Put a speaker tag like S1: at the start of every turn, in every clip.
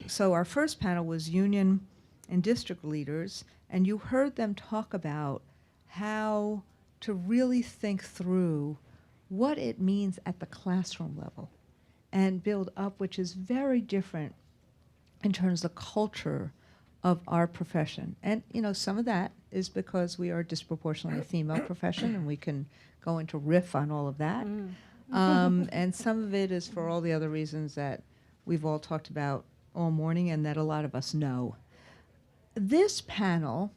S1: So our first panel was union and district leaders, and you heard them talk about how to really think through what it means at the classroom level and build up, which is very different in terms of culture of our profession. And, you know, some of that is because we are a disproportionately female profession, and we can go into riff on all of that. And some of it is for all the other reasons that we've all talked about all morning and that a lot of us know. This panel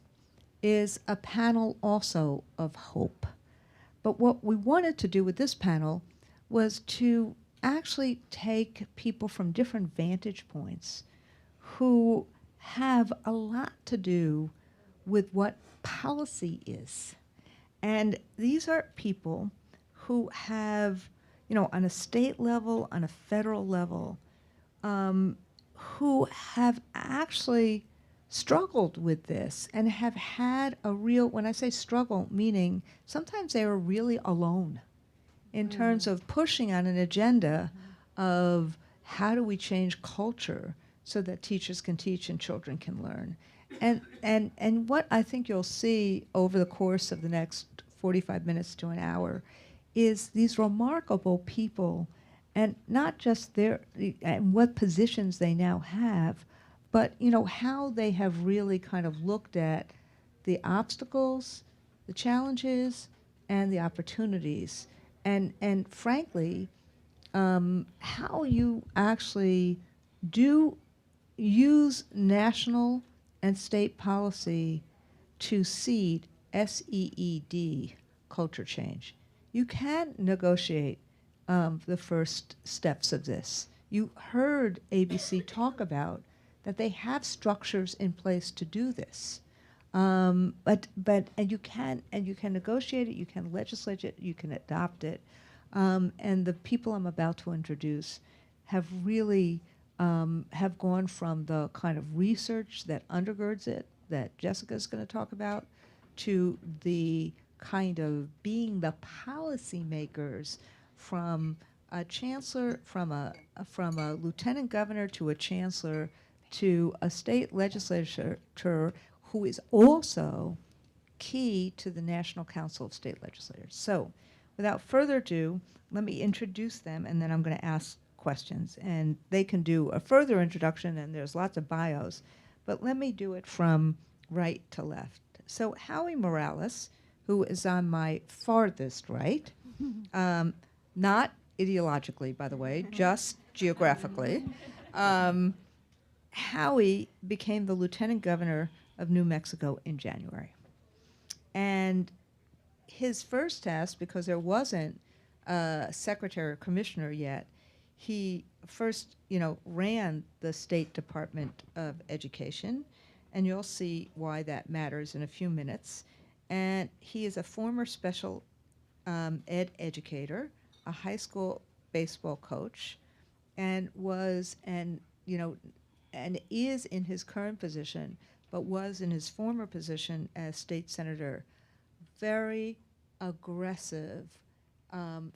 S1: is a panel also of hope. But what we wanted to do with this panel was to actually take people from different vantage points who have a lot to do with what policy is. And these are people who have, you know, on a state level, on a federal level, who have actually struggled with this and have had a real, when I say struggle, meaning sometimes they are really alone in terms of pushing on an agenda of how do we change culture so that teachers can teach and children can learn. And what I think you'll see over the course of the next 45 minutes to an hour is these remarkable people, and not just their and what positions they now have, but you know how they have really kind of looked at the obstacles, the challenges, and the opportunities, and frankly, how you actually do use national and state policy to seed SEED culture change. You can negotiate the first steps of this. You heard ABC talk about that they have structures in place to do this. But you can negotiate it, you can legislate it, you can adopt it. And the people I'm about to introduce have really have gone from the kind of research that undergirds it, that Jessica's going to talk about, to the kind of being the policymakers, from a chancellor, from a lieutenant governor to a chancellor to a state legislature who is also key to the National Council of State Legislators. So without further ado, let me introduce them, and then I'm going to ask questions. And they can do a further introduction, and there's lots of bios. But let me do it from right to left. So Howie Morales, who is on my farthest right, not ideologically, by the way, just geographically, Howie became the lieutenant governor of New Mexico in January. And his first task, because there wasn't a secretary or commissioner yet, he first, you know, ran the State Department of Education, and you'll see why that matters in a few minutes. And he is a former special ed educator, a high school baseball coach, and was, and you know, and is in his current position, but was in his former position as state senator, very aggressive,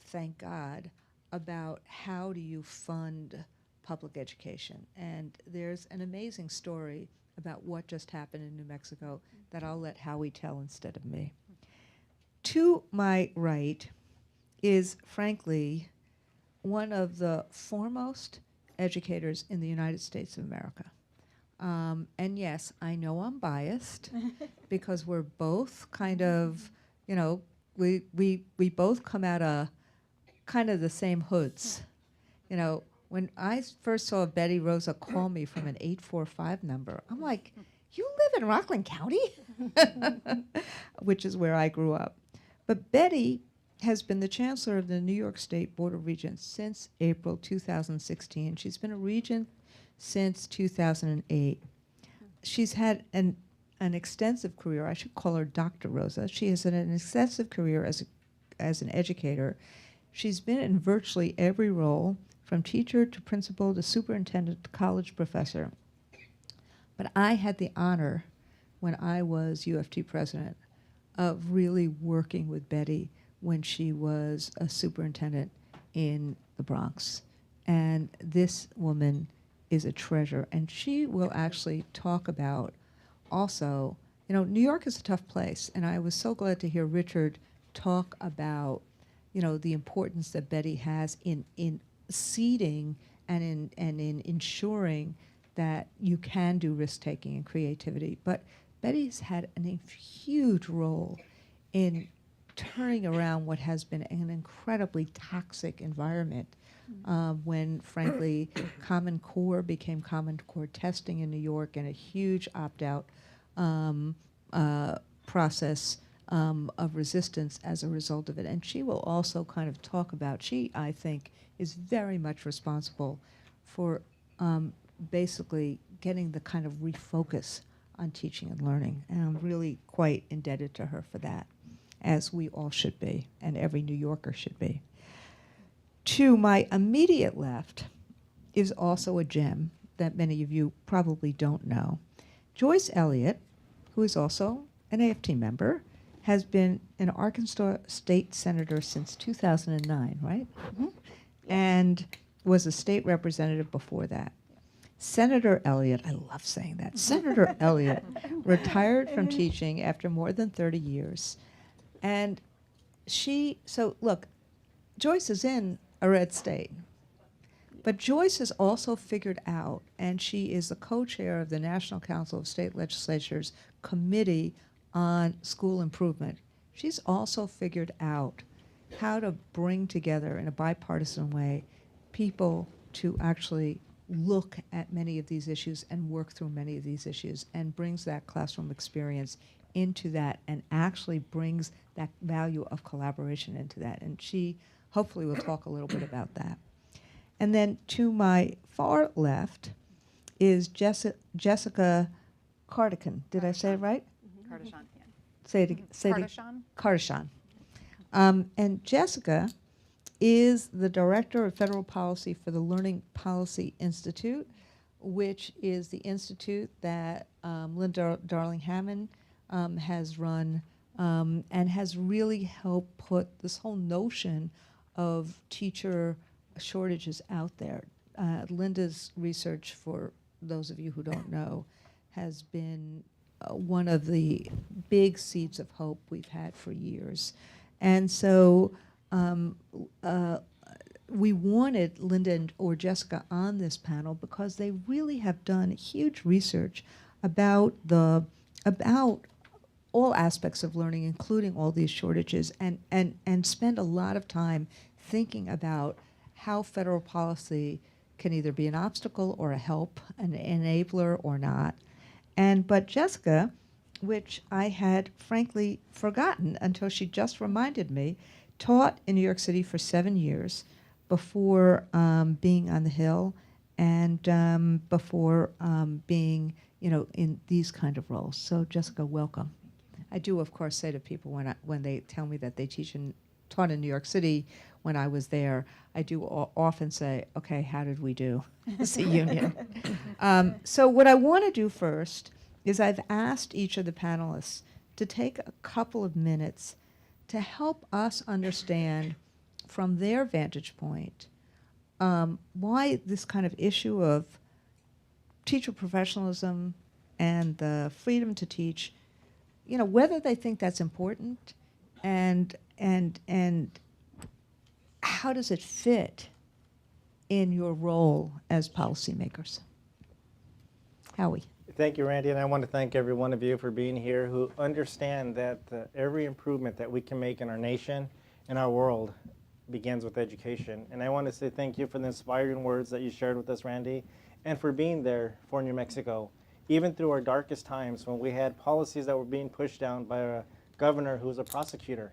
S1: thank God, about how do you fund public education. And there's an amazing story about what just happened in New Mexico that I'll let Howie tell instead of me. To my right is, frankly, one of the foremost educators in the United States of America. And yes, I know I'm biased because we're both kind of, you know, we both come out of kind of the same hoods. You know, when I first saw Betty Rosa call me from an 845 number, I'm like, you live in Rockland County? Which is where I grew up. But Betty has been the chancellor of the New York State Board of Regents since April 2016. She's been a regent since 2008. She's had an extensive career. I should call her Dr. Rosa. She has had an extensive career as an educator. She's been in virtually every role, from teacher to principal to superintendent to college professor. But I had the honor, when I was UFT president, of really working with Betty when she was a superintendent in the Bronx. And this woman is a treasure. And she will actually talk about also, New York is a tough place, and I was so glad to hear Richard talk about, the importance that Betty has in seeding and in ensuring that you can do risk-taking and creativity. But Betty's had a huge role in turning around what has been an incredibly toxic environment when, frankly, Common Core became Common Core testing in New York and a huge opt-out process of resistance as a result of it. And she will also kind of talk about, she, I think, is very much responsible for basically getting the kind of refocus on teaching and learning. And I'm really quite indebted to her for that, as we all should be, and every New Yorker should be. To my immediate left is also a gem that many of you probably don't know. Joyce Elliott, who is also an AFT member, has been an Arkansas state senator since 2009, right? Mm-hmm. And was a state representative before that. Senator Elliott, I love saying that, Senator Elliott retired from teaching after more than 30 years. And look, Joyce is in a red state, but Joyce has also figured out, and she is the co-chair of the National Council of State Legislatures Committee on School Improvement. She's also figured out how to bring together in a bipartisan way people to actually look at many of these issues and work through many of these issues, and brings that classroom experience into that and actually brings that value of collaboration into that. And she hopefully will talk a little bit about that. And then to my far left is Jessica Cardichon. Did I say it right?
S2: Cardichon, yeah.
S1: Say it again.
S2: Cardichon?
S1: Cardichon. And Jessica is the Director of Federal Policy for the Learning Policy Institute, which is the institute that Linda Darling-Hammond has run and has really helped put this whole notion of teacher shortages out there. Linda's research, for those of you who don't know, has been one of the big seeds of hope we've had for years. And so we wanted Linda or Jessica on this panel because they really have done huge research about all aspects of learning, including all these shortages, and spend a lot of time thinking about how federal policy can either be an obstacle or a help, an enabler or not. But Jessica, which I had frankly forgotten until she just reminded me, taught in New York City for 7 years before being on the Hill and before being, in these kind of roles. So Jessica, welcome. I do, of course, say to people when they tell me that they taught in New York City when I was there, I do often say, okay, how did we do as a union? So what I want to do first is I've asked each of the panelists to take a couple of minutes to help us understand from their vantage point why this kind of issue of teacher professionalism and the freedom to teach, whether they think that's important and how does it fit in your role as policymakers? Howie.
S3: Thank you, Randy, and I want to thank every one of you for being here who understand that every improvement that we can make in our nation and our world begins with education. And I want to say thank you for the inspiring words that you shared with us, Randy, and for being there for New Mexico, even through our darkest times when we had policies that were being pushed down by a governor who was a prosecutor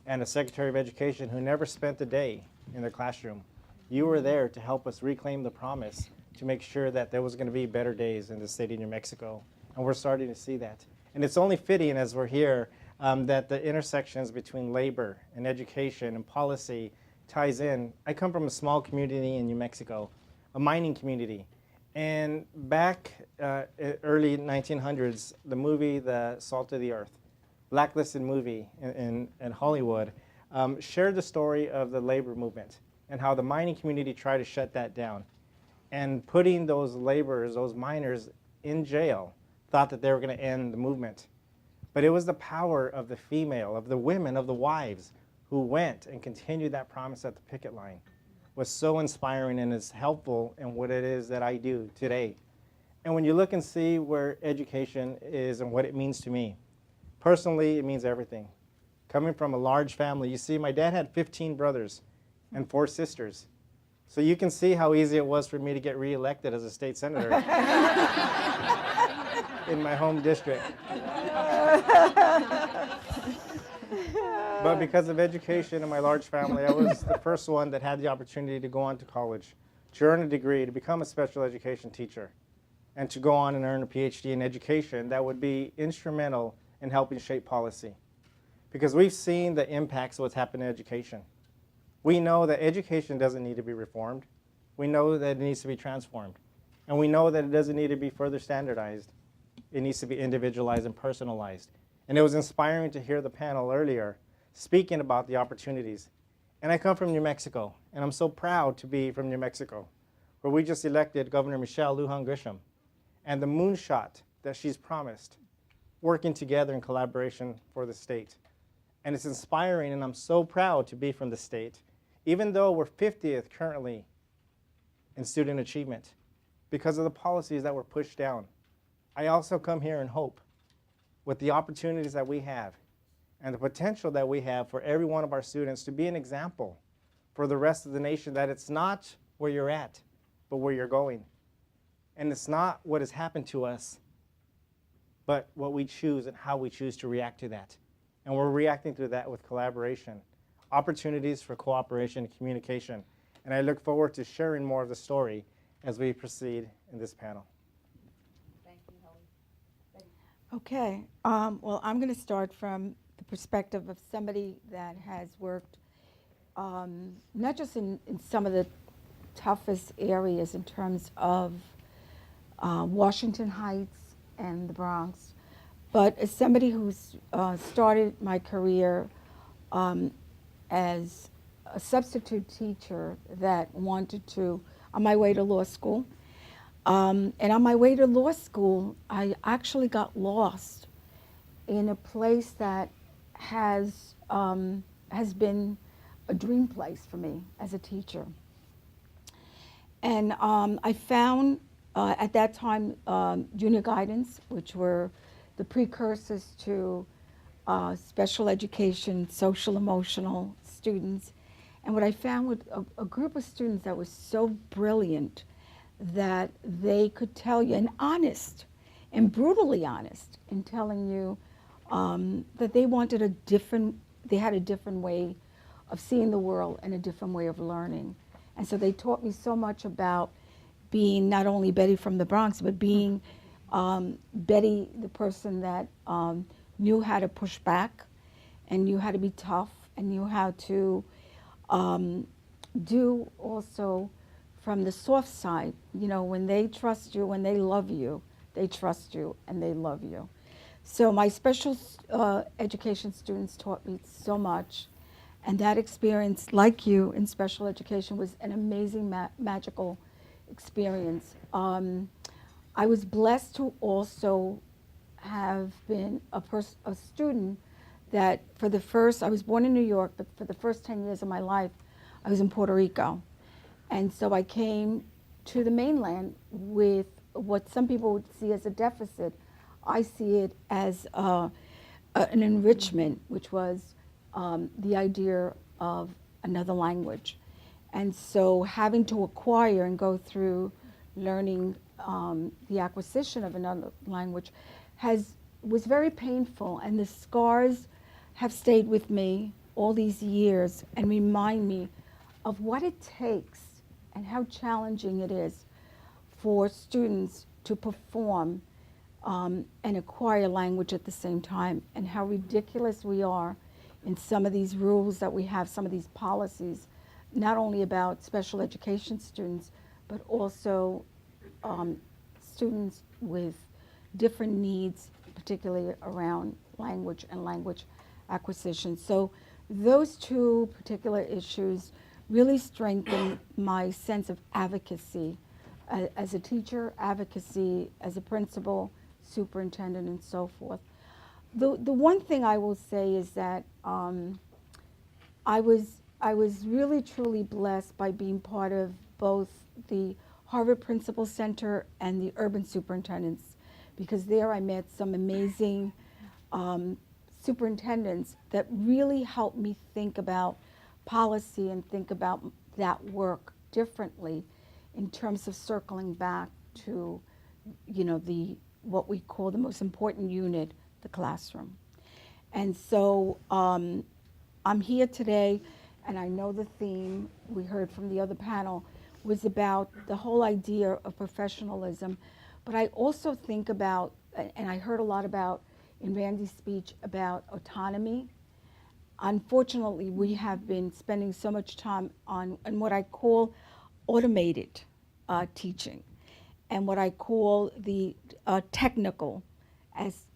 S3: and a secretary of education who never spent a day in their classroom. You were there to help us reclaim the promise to make sure that there was going to be better days in the state of New Mexico. And we're starting to see that. And it's only fitting as we're here that the intersections between labor and education and policy ties in. I come from a small community in New Mexico, a mining community. And back early 1900s, the movie The Salt of the Earth, blacklisted movie in Hollywood, shared the story of the labor movement and how the mining community tried to shut that down. and putting those laborers, those miners, in jail, thought that they were going to end the movement. But it was the power of the female, of the women, of the wives who went and continued that promise at the picket line. Was so inspiring and is helpful in what it is that I do today. And when you look and see where education is and what it means to me, personally, it means everything. Coming from a large family, you see, my dad had 15 brothers and 4 sisters. So you can see how easy it was for me to get reelected as a state senator in my home district. But because of education and my large family, I was the first one that had the opportunity to go on to college, to earn a degree, to become a special education teacher, and to go on and earn a PhD in education that would be instrumental in helping shape policy. Because we've seen the impacts of what's happened in education. We know that education doesn't need to be reformed. We know that it needs to be transformed. And we know that it doesn't need to be further standardized. It needs to be individualized and personalized. And it was inspiring to hear the panel earlier speaking about the opportunities. And I come from New Mexico, and I'm so proud to be from New Mexico, where we just elected Governor Michelle Lujan Grisham, and the moonshot that she's promised, working together in collaboration for the state. And it's inspiring, and I'm so proud to be from the state, even though we're 50th currently in student achievement because of the policies that were pushed down. I also come here in hope with the opportunities that we have and the potential that we have for every one of our students to be an example for the rest of the nation, that it's not where you're at, but where you're going. And it's not what has happened to us, but what we choose and how we choose to react to that. And we're reacting to that with collaboration, opportunities for cooperation and communication. And I look forward to sharing more of the story as we proceed in this panel.
S1: Thank you, Howie.
S2: Okay. Well, I'm going to start from the perspective of somebody that has worked not just in some of the toughest areas in terms of Washington Heights and the Bronx, but as somebody who's started my career as a substitute teacher that wanted to, on my way to law school, and on my way to law school, I actually got lost in a place that has been a dream place for me as a teacher. And I found at that time junior guidance, which were the precursors to special education, social emotional students. And what I found with a group of students that was so brilliant that they could tell you, and honest, and brutally honest in telling you that they wanted they had a different way of seeing the world and a different way of learning. And so they taught me so much about being not only Betty from the Bronx, but being Betty, the person that knew how to push back and knew how to be tough and knew how to do also from the soft side. You know, when they trust you, when they love you, they trust you and they love you. So my special education students taught me so much, and that experience, like you in special education, was an amazing magical experience. I was blessed to also have been a student that I was born in New York, but for the first 10 years of my life, I was in Puerto Rico. And so I came to the mainland with what some people would see as a deficit. I see it as an enrichment, which was the idea of another language. And so having to acquire and go through learning the acquisition of another language was very painful, and the scars have stayed with me all these years and remind me of what it takes and how challenging it is for students to perform and acquire language at the same time, and how ridiculous we are in some of these rules that we have, some of these policies, not only about special education students, but also students with different needs, particularly around language and language acquisition. So those two particular issues really strengthen my sense of advocacy as a teacher, advocacy, as a principal, superintendent, and so forth. The one thing I will say is that I was really truly blessed by being part of both the Harvard Principal Center and the Urban Superintendents, because there I met some amazing superintendents that really helped me think about policy and think about that work differently in terms of circling back to, you know, what we call the most important unit, the classroom. And so I'm here today, and I know the theme we heard from the other panel was about the whole idea of professionalism, but I also think about, and I heard a lot about in Randy's speech about autonomy. Unfortunately, we have been spending so much time on what I call automated teaching, and what I call the technical,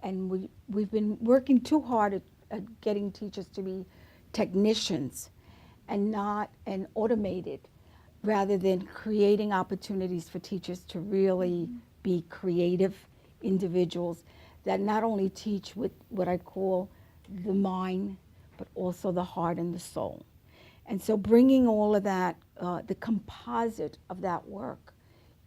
S2: and we've been working too hard at getting teachers to be technicians and automated, rather than creating opportunities for teachers to really be creative individuals that not only teach with what I call the mind, but also the heart and the soul. And so bringing all of that, the composite of that work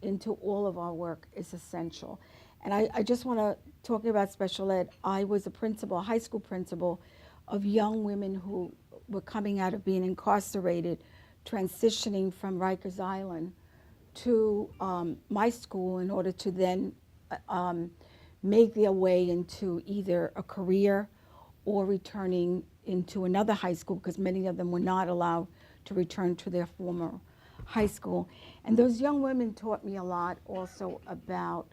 S2: into all of our work is essential. And I just want to, talking about special ed, I was a principal, a high school principal of young women who were coming out of being incarcerated, transitioning from Rikers Island to my school in order to then make their way into either a career or returning into another high school, because many of them were not allowed to return to their former high school. And those young women taught me a lot also about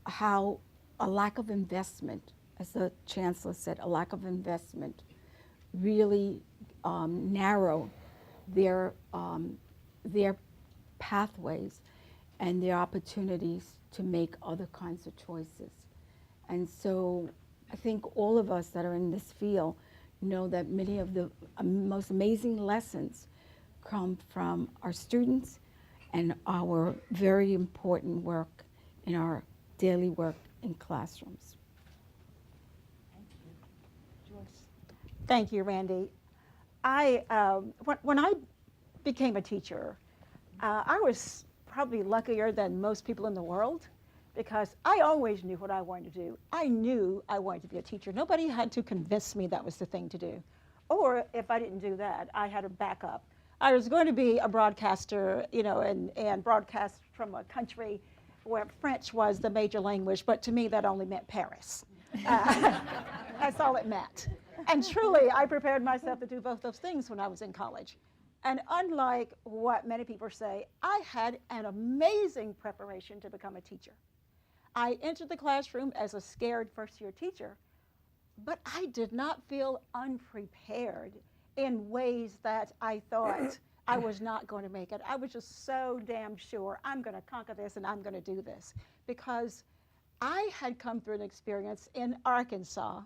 S2: how a lack of investment, as the chancellor said, a lack of investment really narrow their pathways and their opportunities to make other kinds of choices. And so I think all of us that are in this field know that many of the most amazing lessons come from our students and our very important work in our daily work in classrooms.
S1: Thank you. Joyce.
S4: Thank you, Randy. When I became a teacher, I was probably luckier than most people in the world, because I always knew what I wanted to do. I knew I wanted to be a teacher. Nobody had to convince me that was the thing to do. Or if I didn't do that, I had a backup. I was going to be a broadcaster, you know, and broadcast from a country where French was the major language, but to me that only meant Paris. That's all it meant. And truly, I prepared myself to do both those things when I was in college. And unlike what many people say, I had an amazing preparation to become a teacher. I entered the classroom as a scared first-year teacher, but I did not feel unprepared in ways that I thought I was not going to make it. I was just so damn sure I'm going to conquer this and I'm going to do this, because I had come through an experience in Arkansas.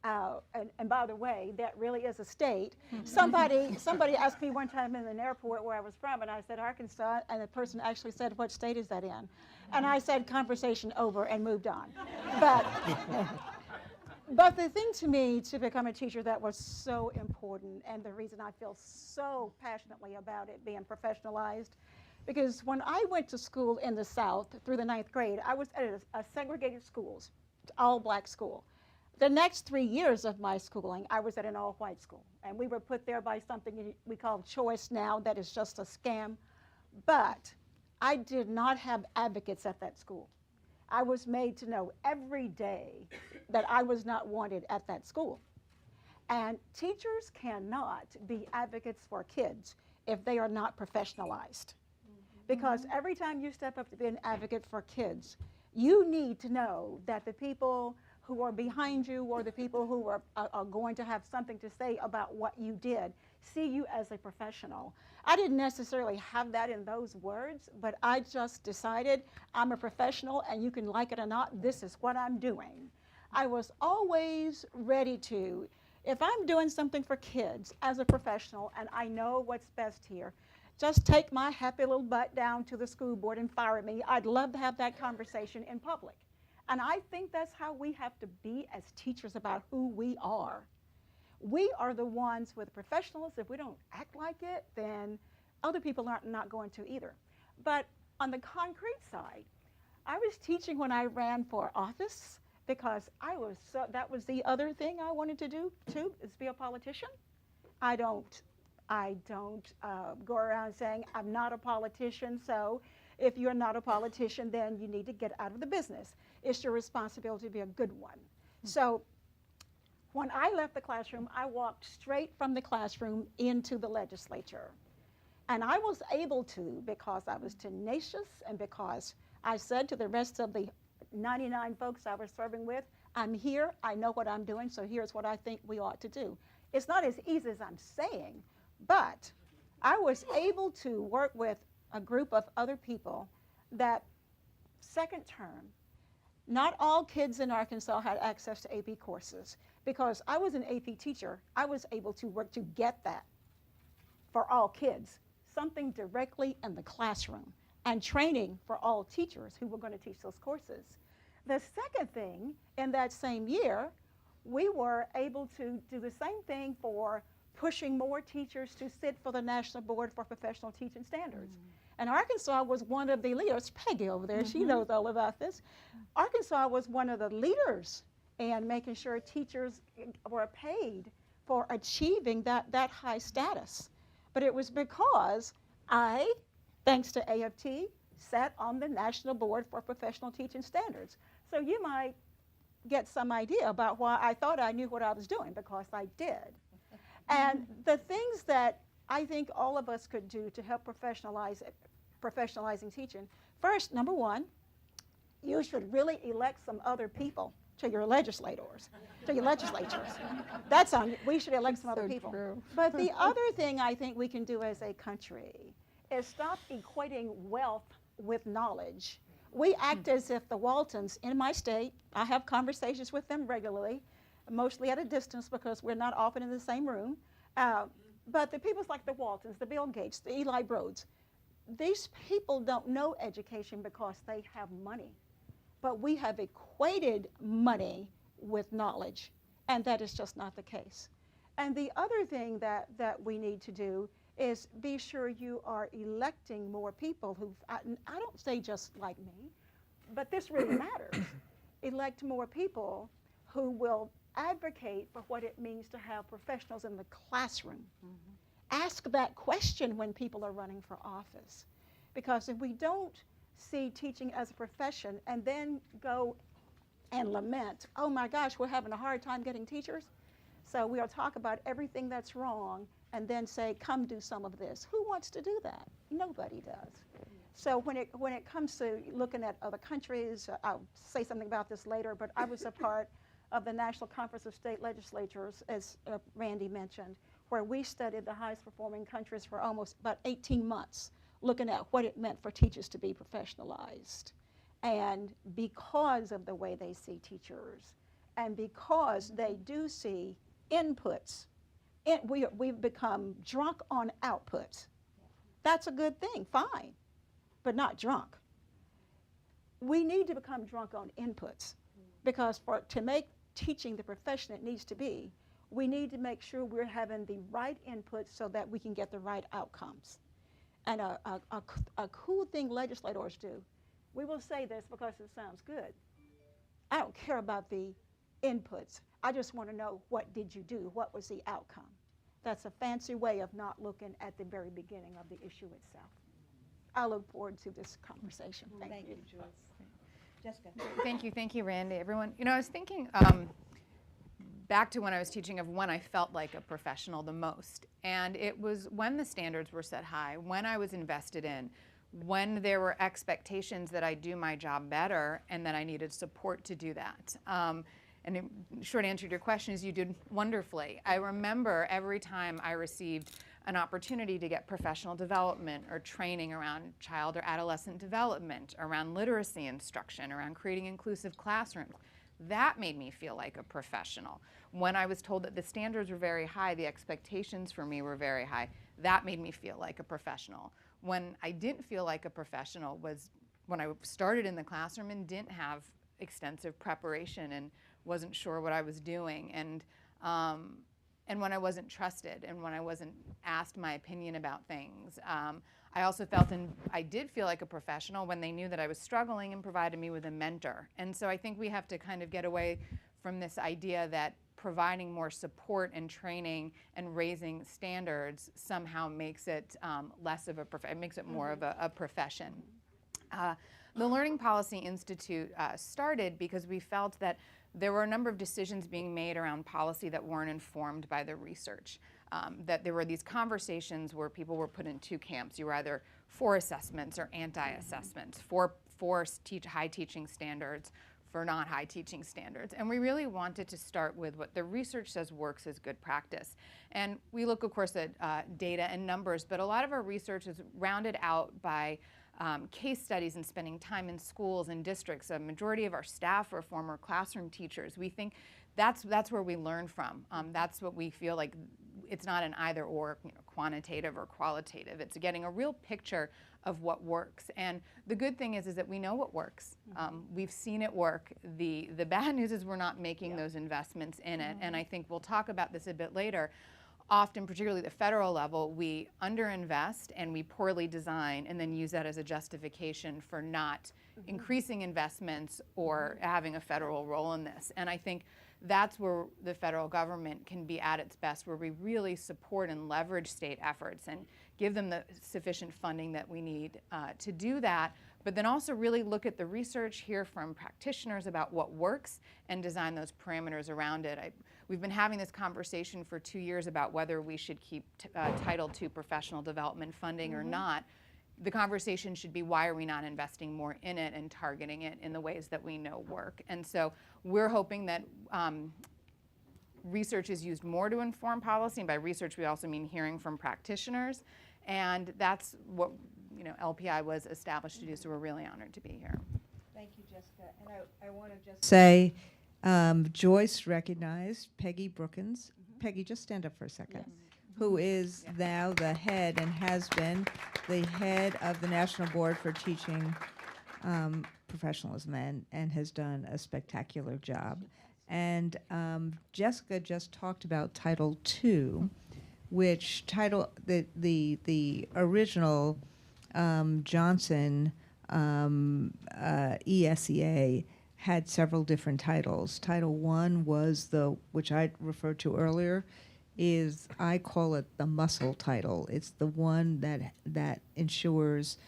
S4: And by the way, that really is a state. Somebody asked me one time in an airport where I was from, and I said Arkansas, and the person actually said, "What state is that in?" And I said, "Conversation over," and moved on. But the thing to me to become a teacher that was so important, and the reason I feel so passionately about it being professionalized, because when I went to school in the South through the 9th grade, I was at a segregated schools, all black school. The next 3 years of my schooling, I was at an all-white school, and we were put there by something we call choice now, that is just a scam. But I did not have advocates at that school. I was made to know every day that I was not wanted at that school. And teachers cannot be advocates for kids if they are not professionalized. Because every time you step up to be an advocate for kids, you need to know that the people who are behind you, or the people who are going to have something to say about what you did, see you as a professional. I didn't necessarily have that in those words, but I just decided I'm a professional, and you can like it or not, this is what I'm doing. I was always ready to, if I'm doing something for kids as a professional and I know what's best here, just take my happy little butt down to the school board and fire me. I'd love to have that conversation in public. And I think that's how we have to be as teachers about who we are. We are the ones with professionals. If we don't act like it, then other people are not going to either. But on the concrete side, I was teaching when I ran for office because that was the other thing I wanted to do too, is be a politician. I don't go around saying I'm not a politician, so if you're not a politician, then you need to get out of the business. It's your responsibility to be a good one. So when I left the classroom, I walked straight from the classroom into the legislature. And I was able to because I was tenacious and because I said to the rest of the 99 folks I was serving with, I'm here, I know what I'm doing, so here's what I think we ought to do. It's not as easy as I'm saying, but I was able to work with a group of other people that second term, not all kids in Arkansas had access to AP courses. Because I was an AP teacher, I was able to work to get that for all kids, something directly in the classroom, and training for all teachers who were going to teach those courses. The second thing, in that same year, we were able to do the same thing for pushing more teachers to sit for the National Board for Professional Teaching Standards. And Arkansas was one of the leaders. Peggy over there, she knows all about this. Arkansas was one of the leaders in making sure teachers were paid for achieving that high status. But it was because I, thanks to AFT, sat on the National Board for Professional Teaching Standards. So you might get some idea about why I thought I knew what I was doing, because I did. And the things that I think all of us could do to help professionalizing teaching, first, number one, you should really elect some other people to your legislators, to your legislatures. That's on, we should elect some other people.
S2: True.
S4: But the other thing I think we can do as a country is stop equating wealth with knowledge. We act as if the Waltons in my state, I have conversations with them regularly, mostly at a distance because we're not often in the same room, but the people like the Waltons, the Bill Gates, the Eli Broads, these people don't know education because they have money. But we have equated money with knowledge, and that is just not the case. And the other thing that we need to do is be sure you are electing more people who, I don't say just like me, but this really matters. Elect more people who will advocate for what it means to have professionals in the classroom. Ask that question when people are running for office. Because if we don't see teaching as a profession and then go and lament, oh my gosh, we're having a hard time getting teachers, so we'll talk about everything that's wrong and then say, come do some of this. Who wants to do that? Nobody does. So when it comes to looking at other countries, I'll say something about this later, but I was a part of the National Conference of State Legislatures, as Randy mentioned, where we studied the highest performing countries for almost about 18 months, looking at what it meant for teachers to be professionalized. And because of the way they see teachers, and because they do see inputs, we've become drunk on outputs. That's a good thing, fine, but not drunk. We need to become drunk on inputs, because to make teaching the profession it needs to be, we need to make sure we're having the right inputs so that we can get the right outcomes. And a cool thing legislators do, we will say this because it sounds good. I don't care about the inputs. I just want to know, what did you do? What was the outcome? That's a fancy way of not looking at the very beginning of the issue itself. I look forward to this conversation. Thank you.
S1: Joyce. Jessica.
S5: Thank you, Randy. Everyone, I was thinking back to when I was teaching of when I felt like a professional the most, and it was when the standards were set high, when I was invested in, when there were expectations that I do my job better and that I needed support to do that. And the short answer to your question is you did wonderfully. I remember every time I received an opportunity to get professional development or training around child or adolescent development, around literacy instruction, around creating inclusive classrooms, that made me feel like a professional. When I was told that the standards were very high, the expectations for me were very high, that made me feel like a professional. When I didn't feel like a professional was when I started in the classroom and didn't have extensive preparation and wasn't sure what I was doing, and when I wasn't trusted and when I wasn't asked my opinion about things. I also felt, and I did feel like a professional when they knew that I was struggling and provided me with a mentor. And so I think we have to kind of get away from this idea that providing more support and training and raising standards somehow makes it less of a it makes it more of a profession. The Learning Policy Institute started because we felt that there were a number of decisions being made around policy that weren't informed by the research. That there were these conversations where people were put in two camps. You were either for assessments or anti-assessments, for high teaching standards, for not high teaching standards. And we really wanted to start with what the research says works as good practice. And we look, of course, at data and numbers, but a lot of our research is rounded out by case studies and spending time in schools and districts. A majority of our staff are former classroom teachers. We think that's where we learn from. That's what we feel like. It's not an either or, quantitative or qualitative. It's getting a real picture of what works. And the good thing is that we know what works. We've seen it work. The bad news is we're not making those investments in it. And I think we'll talk about this a bit later. Often, particularly at the federal level, we underinvest and we poorly design and then use that as a justification for not increasing investments or having a federal role in this. And I think that's where the federal government can be at its best, where we really support and leverage state efforts and give them the sufficient funding that we need to do that, but then also really look at the research, hear from practitioners about what works, and design those parameters around it. We've been having this conversation for 2 years about whether we should keep Title II professional development funding or not. The conversation should be, why are we not investing more in it and targeting it in the ways that we know work? And so we're hoping that research is used more to inform policy, and by research we also mean hearing from practitioners, and that's what LPI was established to do, so we're really honored to be here.
S1: Thank you, Jessica. And I want to just say, Joyce recognized Peggy Brookins. Peggy, just stand up for a second. Who is now the head and has been the head of the National Board for Teaching Professionalism and has done a spectacular job. And Jessica just talked about Title II, which the original Johnson ESEA had several different titles. Title I was which I referred to earlier, I call it the muscle title. It's the one that ensures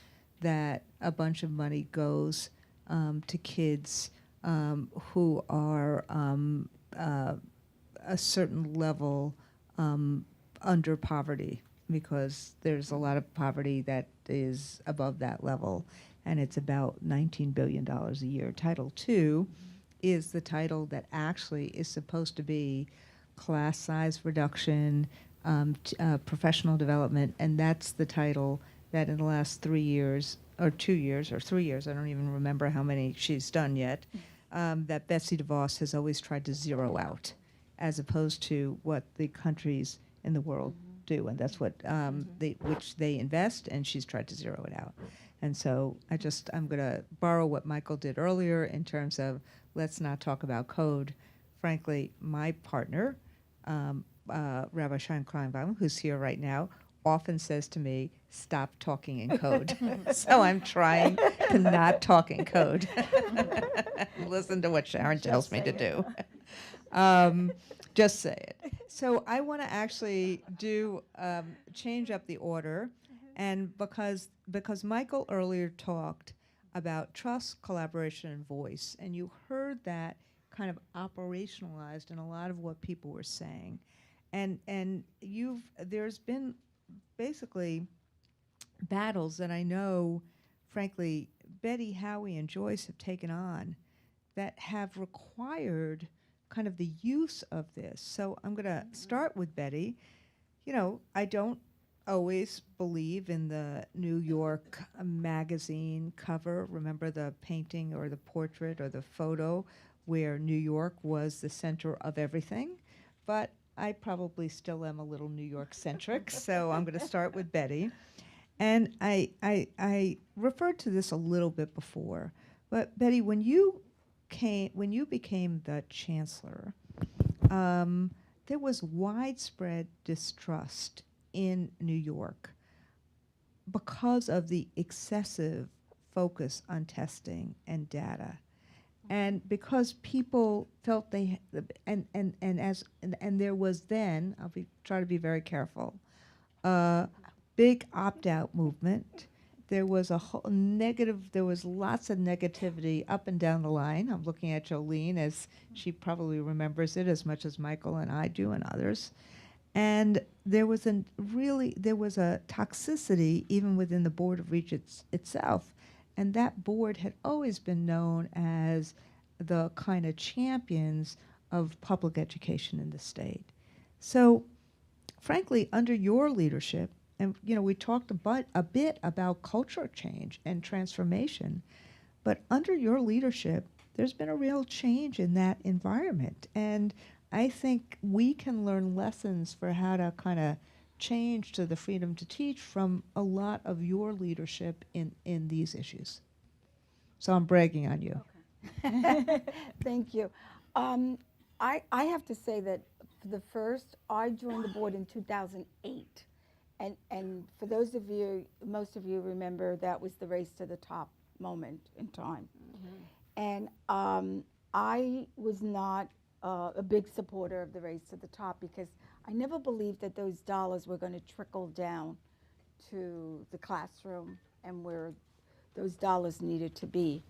S1: that a bunch of money goes to kids who are a certain level under poverty, because there's a lot of poverty that is above that level, and it's about $19 billion a year. Title II is the title that actually is supposed to be class size reduction, professional development, and that's the title that in the last 3 years, or 2 years, or 3 years, I don't even remember how many she's done yet, that Betsy DeVos has always tried to zero out, as opposed to what the countries in the world do, and that's what which they invest, and she's tried to zero it out. And so I'm going to borrow what Michael did earlier in terms of let's not talk about code. Frankly, my partner, Rabbi Chaim Kleinbaum, who's here right now, often says to me, stop talking in code. So I'm trying to not talk in code. Listen to what Sharon tells me to do. Just say it. So I want to actually change up the order, and because Michael earlier talked about trust, collaboration, and voice, and you heard that kind of operationalized in a lot of what people were saying, and there's been basically battles that I know, frankly, Betty, Howie, and Joyce have taken on that have required kind of the use of this. So I'm going to start with Betty. I don't always believe in the New York magazine cover. Remember the painting or the portrait or the photo where New York was the center of everything? But I probably still am a little New York centric, so I'm going to start with Betty. And I referred to this a little bit before, but Betty, when you became the chancellor, there was widespread distrust in New York because of the excessive focus on testing and data. And because people felt and there was then, try to be very careful, big opt-out movement. There was there was lots of negativity up and down the line. I'm looking at Jolene as she probably remembers it as much as Michael and I do and others. And there was a toxicity even within the Board of Regents itself. And that board had always been known as the kind of champions of public education in the state. So, frankly, under your leadership, and we talked a bit about culture change and transformation, but under your leadership, there's been a real change in that environment. And I think we can learn lessons for how to kind of change to the freedom to teach from a lot of your leadership in these issues. So I'm bragging on you.
S2: Okay. Thank you. I have to say that I joined the board in 2008. And for those of you, most of you remember that was the race to the top moment in time. And I was not a big supporter of the race to the top because I never believed that those dollars were going to trickle down to the classroom and where those dollars needed to be.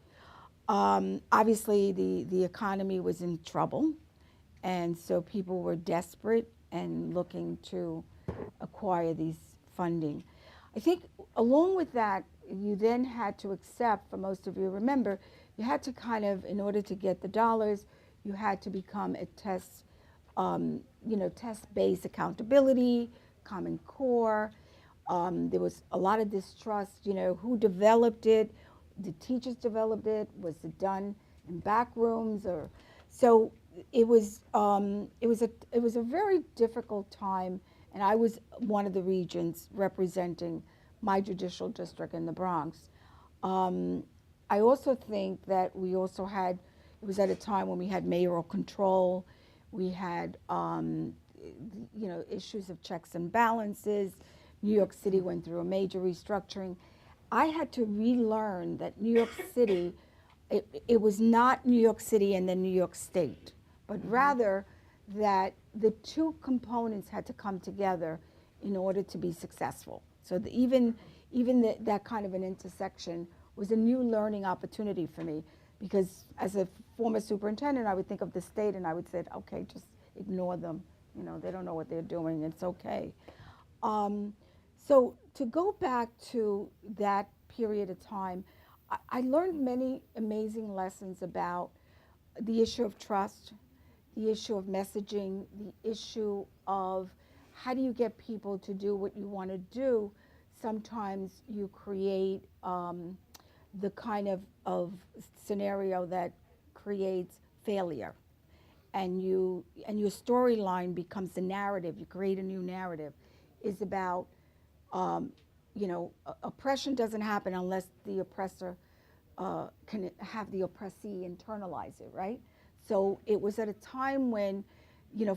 S2: Obviously, the economy was in trouble, and so people were desperate and looking to acquire these funding. I think along with that, you then had to accept, for most of you remember, you had to kind of, in order to get the dollars, you had to become a test-based accountability, Common Core. There was a lot of distrust, who developed it, the teachers developed it, was it done in back rooms, or so it was a very difficult time, and I was one of the regents representing my judicial district in the Bronx. I also think that it was at a time when we had mayoral control, we had issues of checks and balances. New York City went through a major restructuring. I had to relearn that New York City, it was not New York City and then New York State, but rather that the two components had to come together in order to be successful. So even that kind of an intersection was a new learning opportunity for me, because as a former superintendent, I would think of the state and I would say, okay, just ignore them. They don't know what they're doing. It's okay. So to go back to that period of time, I learned many amazing lessons about the issue of trust, the issue of messaging, the issue of how do you get people to do what you want to do. Sometimes you create the kind of scenario that creates failure, and your storyline becomes the narrative. You create a new narrative. Is about oppression doesn't happen unless the oppressor can have the oppressee internalize it, right? So it was at a time when,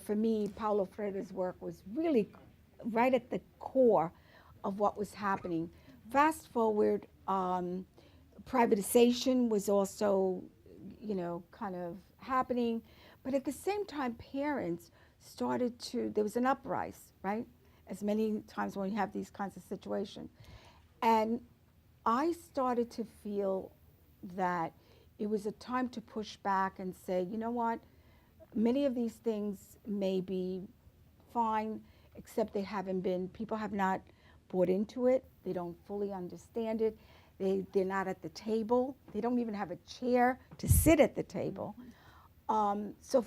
S2: for me, Paulo Freire's work was really right at the core of what was happening. Fast forward, privatization was also, kind of happening. But at the same time, parents there was an uprise, right? As many times when you have these kinds of situations. And I started to feel that it was a time to push back and say, you know what, many of these things may be fine, except people have not bought into it. They don't fully understand it. They're not at the table. They don't even have a chair to sit at the table. So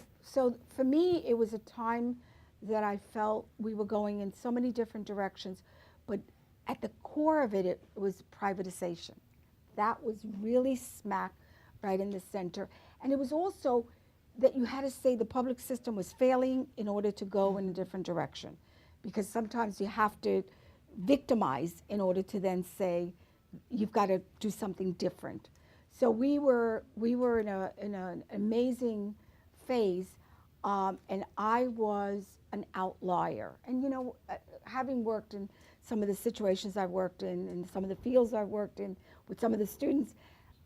S2: for me, it was a time that I felt we were going in so many different directions, but at the core of it, it was privatization. That was really smack right in the center. And it was also that you had to say the public system was failing in order to go in a different direction. Because sometimes you have to victimize in order to then say, you've got to do something different. So we were in an amazing phase, and I was an outlier. And having worked in some of the situations I've worked in and some of the fields I've worked in with some of the students,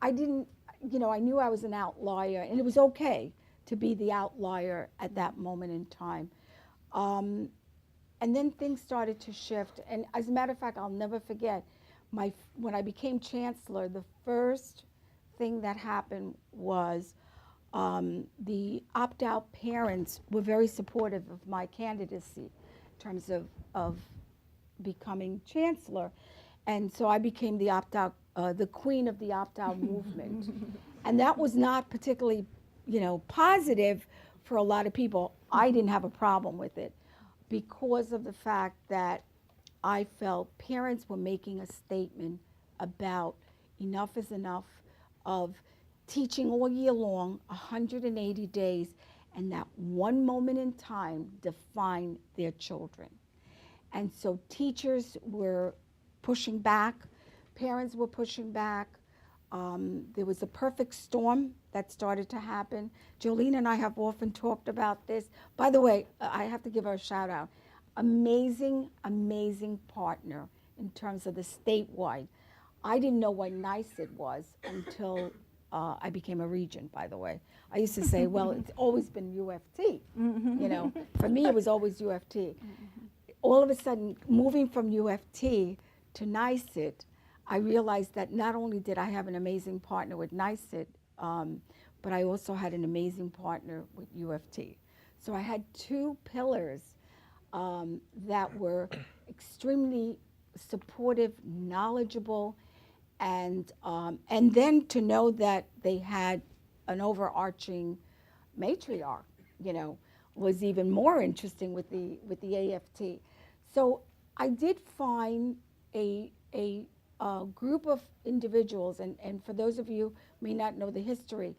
S2: I didn't, I knew I was an outlier, and it was okay to be the outlier at that moment in time. And then things started to shift. And as a matter of fact, I'll never forget, when I became chancellor, the first thing that happened was the opt-out parents were very supportive of my candidacy in terms of becoming chancellor. And so I became the opt-out, the queen of the opt-out movement. And that was not particularly, positive for a lot of people. I didn't have a problem with it because of the fact that I felt parents were making a statement about enough is enough of teaching all year long, 180 days, and that one moment in time defined their children. And so teachers were pushing back, parents were pushing back. There was a perfect storm that started to happen. Jolene and I have often talked about this. By the way, I have to give her a shout out. Amazing, amazing partner in terms of the statewide. I didn't know what NYSIT was until I became a regent, by the way. I used to say, well, it's always been UFT. For me, it was always UFT. All of a sudden, moving from UFT to NYSIT, I realized that not only did I have an amazing partner with NYSIT, but I also had an amazing partner with UFT. So I had two pillars that were extremely supportive, knowledgeable, and then to know that they had an overarching matriarch, was even more interesting with the AFT. So I did find a group of individuals, and for those of you who may not know the history,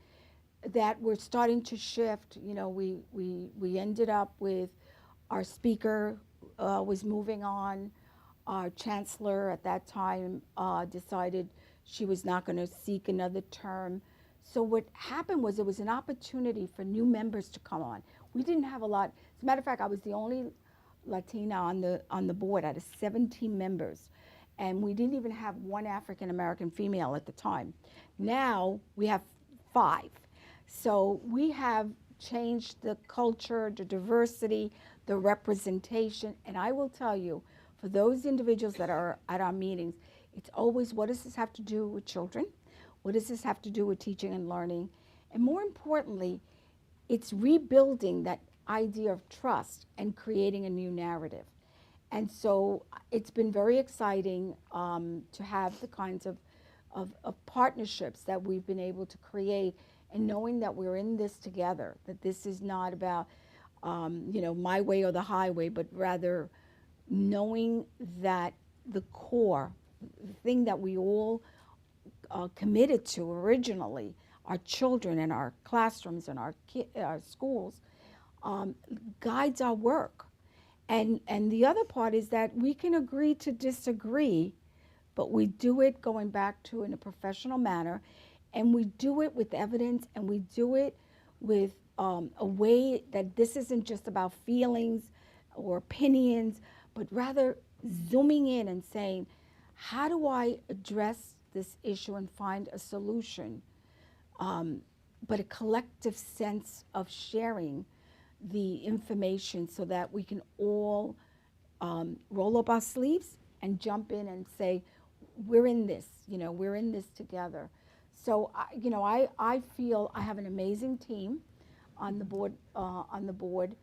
S2: that were starting to shift. We ended up with our speaker was moving on. Our chancellor at that time decided she was not going to seek another term. So what happened was it was an opportunity for new members to come on. We didn't have a lot. As a matter of fact, I was the only Latina on the board out of 17 members. And we didn't even have one African American female at the time. Now we have 5. So we have changed the culture, the diversity, the representation. And I will tell you, for those individuals that are at our meetings, it's always, what does this have to do with children? What does this have to do with teaching and learning? And more importantly, it's rebuilding that idea of trust and creating a new narrative. And so it's been very exciting to have the kinds of partnerships that we've been able to create, and knowing that we're in this together, that this is not about my way or the highway, but rather knowing that the core, the thing that we all committed to originally, our children and our classrooms and our schools, guides our work. And the other part is that we can agree to disagree, but we do it going back to in a professional manner, and we do it with evidence, and we do it with a way that this isn't just about feelings or opinions, but rather zooming in and saying, how do I address this issue and find a solution? But a collective sense of sharing the information so that we can all roll up our sleeves and jump in and say, we're in this, we're in this together. So, I feel I have an amazing team on the board,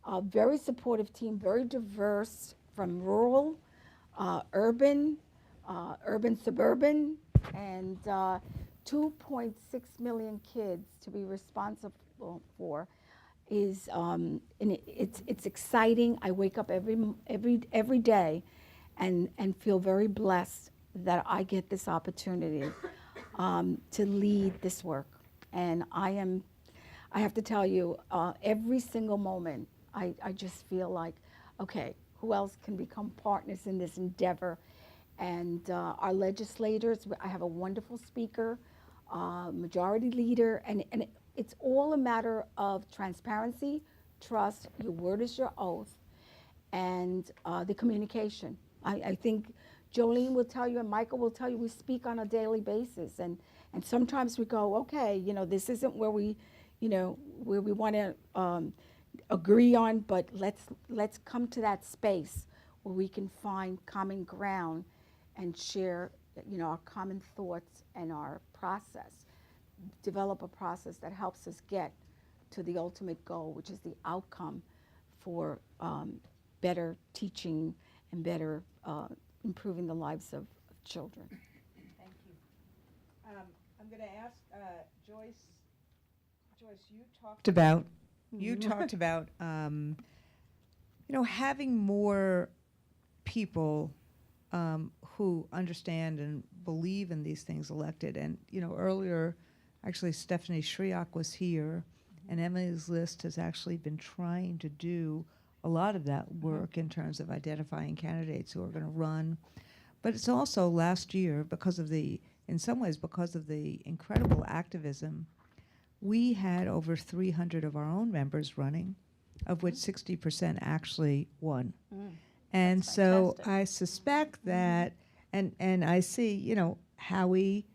S2: a very supportive team, very diverse, from rural, urban, suburban, and 2.6 million kids to be responsible for. Is and it's exciting. I wake up every day and feel very blessed that I get this opportunity to lead this work. And I have to tell you, every single moment, I just feel like, okay, who else can become partners in this endeavor? And our legislators, I have a wonderful speaker, majority leader, and it's all a matter of transparency, trust, your word is your oath, and the communication. I think Jolene will tell you and Michael will tell you we speak on a daily basis, and sometimes we go, okay, you know, this isn't where we, you know, where we want to agree on, but let's come to that space where we can find common ground and share, you know, our common thoughts and our process. Develop a process that helps us get to the ultimate goal, which is the outcome for better teaching and better improving the lives of children.
S1: Thank you. I'm going to ask Joyce. Joyce, you talked about you know, having more people who understand and believe in these things elected. And you know, earlier, actually, Stephanie Shriak was here, and Emily's List has actually been trying to do a lot of that work in terms of identifying candidates who are going to run. But it's also last year, because of the, in some ways, because of the incredible activism, we had over 300 of our own members running, of which 60% actually won. And
S4: That's
S1: so
S4: fantastic.
S1: I suspect that, and I see, you know, Howie,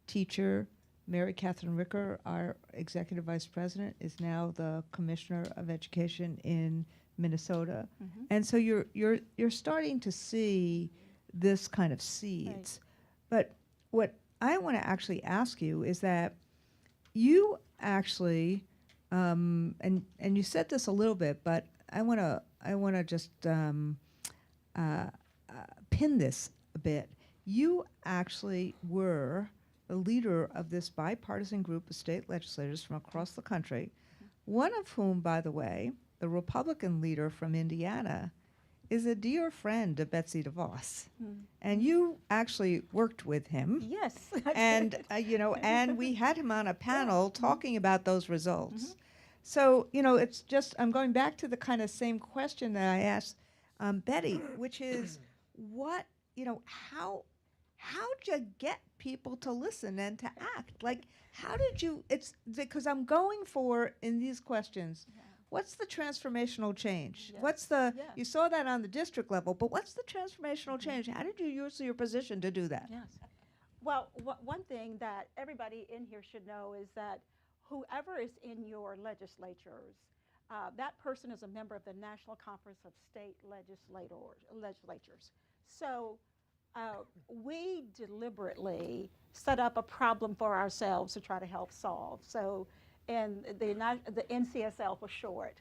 S1: teacher, Mary Catherine Ricker, our executive vice president, is now the commissioner of education in Minnesota. And so you're starting to see this kind of seeds. But what I want to actually ask you is that you actually, and you said this a little bit, but I want to just pin this a bit. You actually were the leader of this bipartisan group of state legislators from across the country, one of whom, by the way, the Republican leader from Indiana, is a dear friend of Betsy DeVos. And you actually worked with him.
S4: Yes.
S1: And, you know, and we had him on a panel talking about those results. So, you know, it's just, I'm going back to the kind of same question that I asked Betty, which is what, you know, how'd you get people to listen and to act? Like, how did you, it's because I'm going for, in these questions, what's the transformational change?
S4: Yes.
S1: What's the,
S4: Yes.
S1: you saw that on the district level, but what's the transformational change? How did you use your position to do that?
S4: Yes. Well, one thing that everybody in here should know is that whoever is in your legislatures, that person is a member of the National Conference of State Legislatures. So we deliberately set up a problem for ourselves to try to help solve. So in the NCSL for short,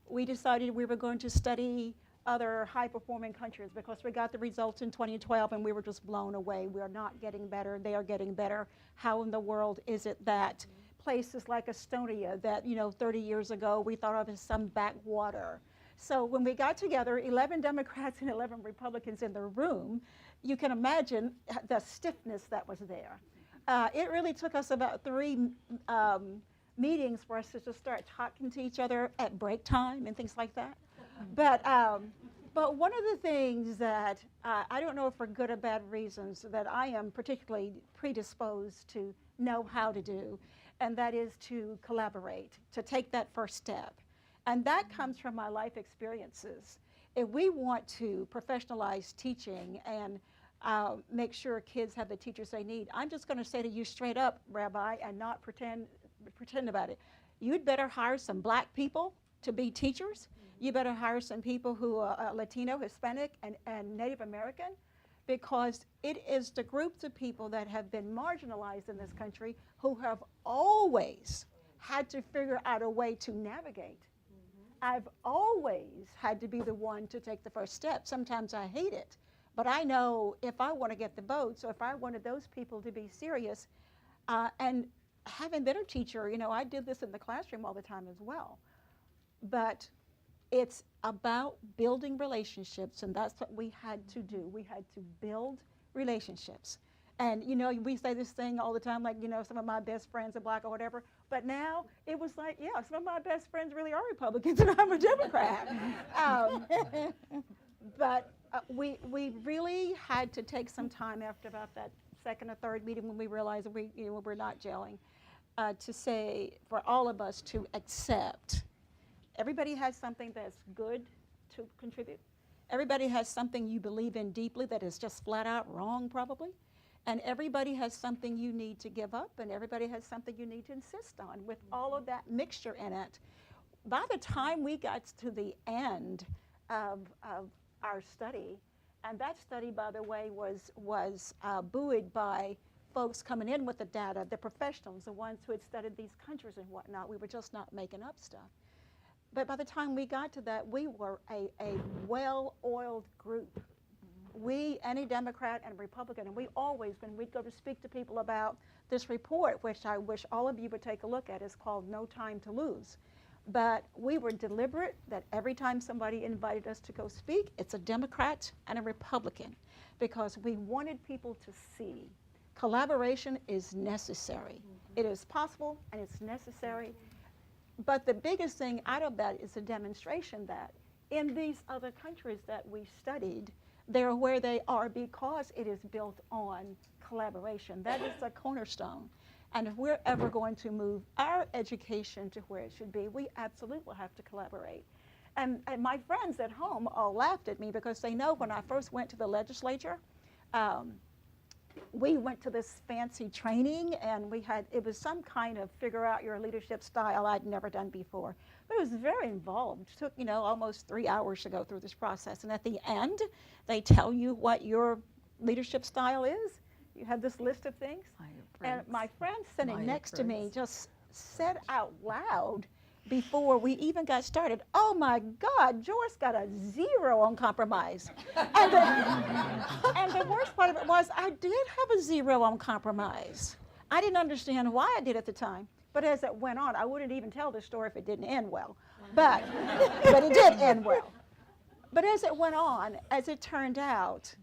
S4: we decided we were going to study other high-performing countries because we got the results in 2012 and we were just blown away. We are not getting better. They are getting better. How in the world is it that places like Estonia that, you know, 30 years ago we thought of as some backwater? So when we got together, 11 Democrats and 11 Republicans in the room, you can imagine the stiffness that was there. It really took us about 3 meetings for us to just start talking to each other at break time and things like that. But one of the things that I don't know for good or bad reasons that I am particularly predisposed to know how to do, and that is to collaborate, to take that first step. And that comes from my life experiences. If we want to professionalize teaching and make sure kids have the teachers they need, I'm just going to say to you straight up, Rabbi, and not pretend about it. You'd better hire some black people to be teachers. You better hire some people who are Latino, Hispanic, and Native American, because it is the groups of people that have been marginalized in this country who have always had to figure out a way to navigate. I've always had to be the one to take the first step. Sometimes I hate it, but I know if I want to get the votes, or if I wanted those people to be serious, and having been a teacher, you know, I did this in the classroom all the time as well. But it's about building relationships, and that's what we had to do. We had to build relationships. And, you know, we say this thing all the time, like, you know, some of my best friends are black or whatever. But now it was like, yeah, some of my best friends really are Republicans and I'm a Democrat. But we really had to take some time after about that second or third meeting when we realized we're not gelling, to say for all of us to accept. Everybody has something that's good to contribute. Everybody has something you believe in deeply that is just flat out wrong probably. And everybody has something you need to give up, and everybody has something you need to insist on. With all of that mixture in it, by the time we got to the end of our study, and that study, by the way, was buoyed by folks coming in with the data, the professionals, the ones who had studied these countries and whatnot. We were just not making up stuff. But by the time we got to that, we were a well-oiled group. We, any Democrat and Republican, and we always, when we'd go to speak to people about this report, which I wish all of you would take a look at, is called No Time to Lose. But we were deliberate that every time somebody invited us to go speak, it's a Democrat and a Republican, because we wanted people to see collaboration is necessary. It is possible and it's necessary. But the biggest thing out of that is a demonstration that in these other countries that we studied, they're where they are because it is built on collaboration. That is a cornerstone. And if we're ever going to move our education to where it should be, we absolutely will have to collaborate. And my friends at home all laughed at me because they know when I first went to the legislature, we went to this fancy training, and it was some kind of figure out your leadership style I'd never done before. But it was very involved. It took, almost 3 hours to go through this process. And at the end, they tell you what your leadership style is. You have this list of things. And my friend sitting next to me just said out loud before we even got started, "Oh my God, Joyce got a 0 on compromise." And the worst part of it was I did have a 0 on compromise. I didn't understand why I did at the time, but as it went on, I wouldn't even tell this story if it didn't end well. But it did end well. But as it went on, as it turned out,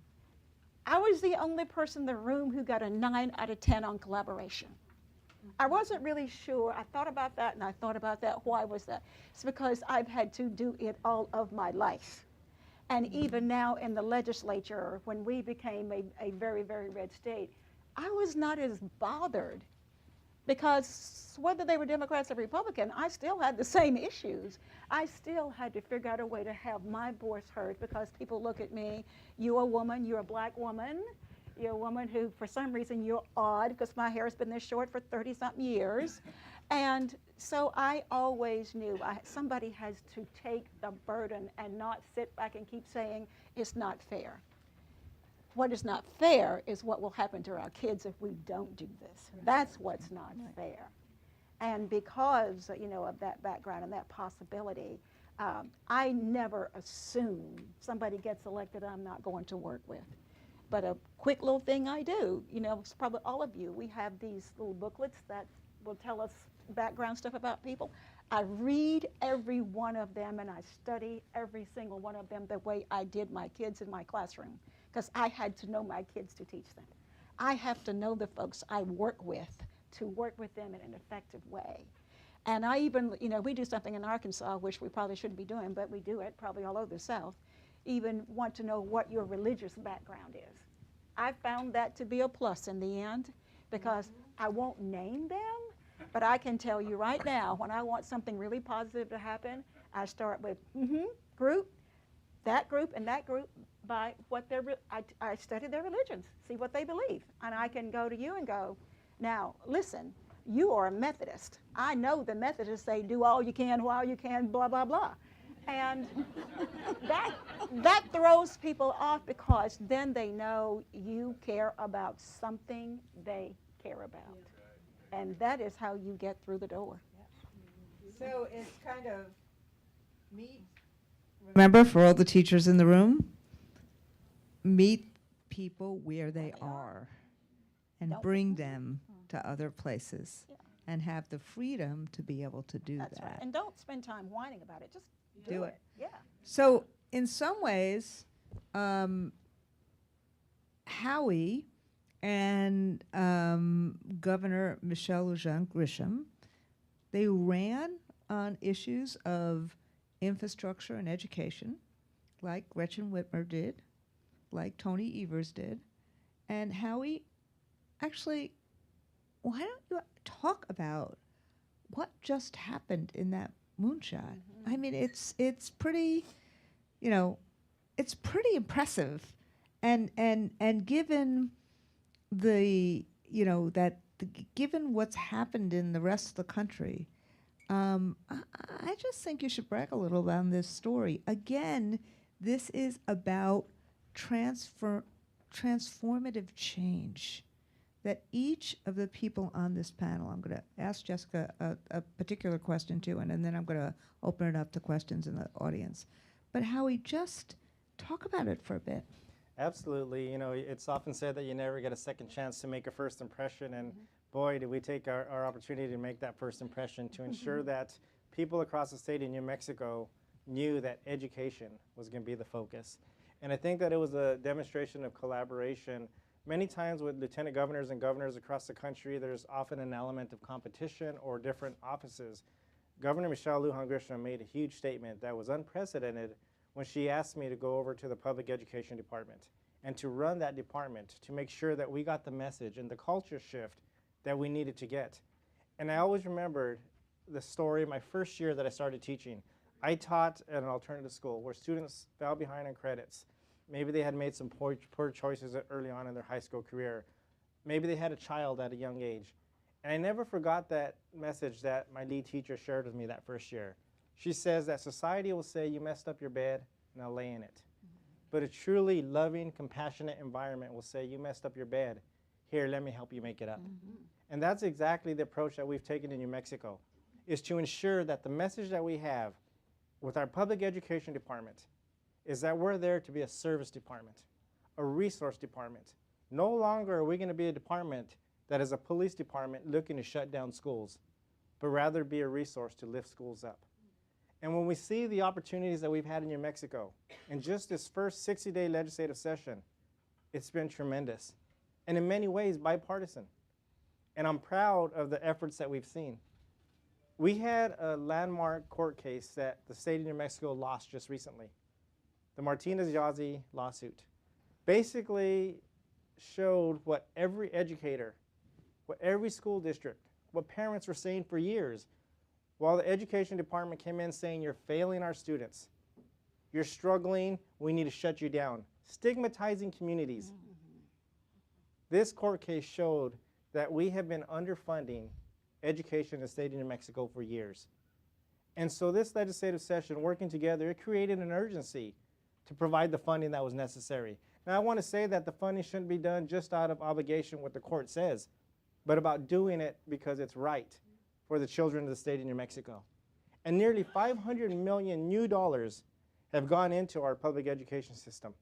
S4: I was the only person in the room who got a 9 out of 10 on collaboration. I wasn't really sure. I thought about that and I thought about that. Why was that? It's because I've had to do it all of my life. And even now in the legislature, when we became a very, very red state, I was not as bothered because whether they were Democrats or Republican, I still had the same issues. I still had to figure out a way to have my voice heard because people look at me, you're a woman, you're a black woman, you're a woman who, for some reason, you're odd because my hair has been this short for 30-something years. And so I always knew somebody has to take the burden and not sit back and keep saying, it's not fair. What is not fair is what will happen to our kids if we don't do this. That's what's not fair. And because, of that background and that possibility, I never assume somebody gets elected I'm not going to work with. But a quick little thing I do, it's probably all of you, we have these little booklets that will tell us background stuff about people. I read every one of them and I study every single one of them the way I did my kids in my classroom, because I had to know my kids to teach them. I have to know the folks I work with to work with them in an effective way. And I even, we do something in Arkansas, which we probably shouldn't be doing, but we do it probably all over the South, even want to know what your religious background is. I found that to be a plus in the end, because I won't name them, but I can tell you right now, when I want something really positive to happen, I start with group, and that group by what I study their religions, see what they believe. And I can go to you and go, now, listen, you are a Methodist. I know the Methodists say do all you can while you can, blah, blah, blah. And that throws people off because then they know you care about something they care about. And that is how you get through the door.
S1: So it's kind of meet. Remember, for all the teachers in the room, meet people where they are and bring them to other places and have the freedom to be able to do
S4: That's
S1: that.
S4: right. And don't spend time whining about it. Just do it. Yeah.
S1: So in some ways, Howie and Governor Michelle Lujan Grisham They ran on issues of infrastructure and education, like Gretchen Whitmer did, like Tony Evers did. And Howie, actually, why don't you talk about what just happened in that moonshot? I mean, it's pretty, you know, it's pretty impressive, and given the, you know, that given what's happened in the rest of the country, I just think you should brag a little on this story. Again, this is about transformative change that each of the people on this panel, I'm going to ask Jessica a particular question too, and then I'm going to open it up to questions in the audience. But Howie, just talk about it for a bit.
S3: Absolutely. You know, it's often said that you never get a second chance to make a first impression, and boy, did we take our opportunity to make that first impression to ensure that people across the state of New Mexico knew that education was going to be the focus. And I think that it was a demonstration of collaboration. Many times with lieutenant governors and governors across the country, there's often an element of competition or different offices. Governor Michelle Lujan Grisham made a huge statement that was unprecedented when she asked me to go over to the public education department and to run that department to make sure that we got the message and the culture shift that we needed to get. And I always remembered the story my first year that I started teaching. I taught at an alternative school where students fell behind on credits. Maybe they had made some poor choices early on in their high school career. Maybe they had a child at a young age. And I never forgot that message that my lead teacher shared with me that first year. She says that society will say, you messed up your bed, now lay in it. But a truly loving, compassionate environment will say, you messed up your bed, here, let me help you make it up. And that's exactly the approach that we've taken in New Mexico, is to ensure that the message that we have with our public education department is that we're there to be a service department, a resource department. No longer are we going to be a department that is a police department looking to shut down schools, but rather be a resource to lift schools up. And when we see the opportunities that we've had in New Mexico, in just this first 60-day legislative session, it's been tremendous. And in many ways, bipartisan. And I'm proud of the efforts that we've seen. We had a landmark court case that the state of New Mexico lost just recently. The Martinez Yazzie lawsuit basically showed what every educator, what every school district, what parents were saying for years, while the education department came in saying, you're failing our students, you're struggling, we need to shut you down, stigmatizing communities. This court case showed that we have been underfunding education in the state of New Mexico for years. And so this legislative session, working together, it created an urgency to provide the funding that was necessary. Now, I want to say that the funding shouldn't be done just out of obligation, what the court says, but about doing it because it's right for the children of the state of New Mexico. And nearly $500 million new dollars have gone into our public education system.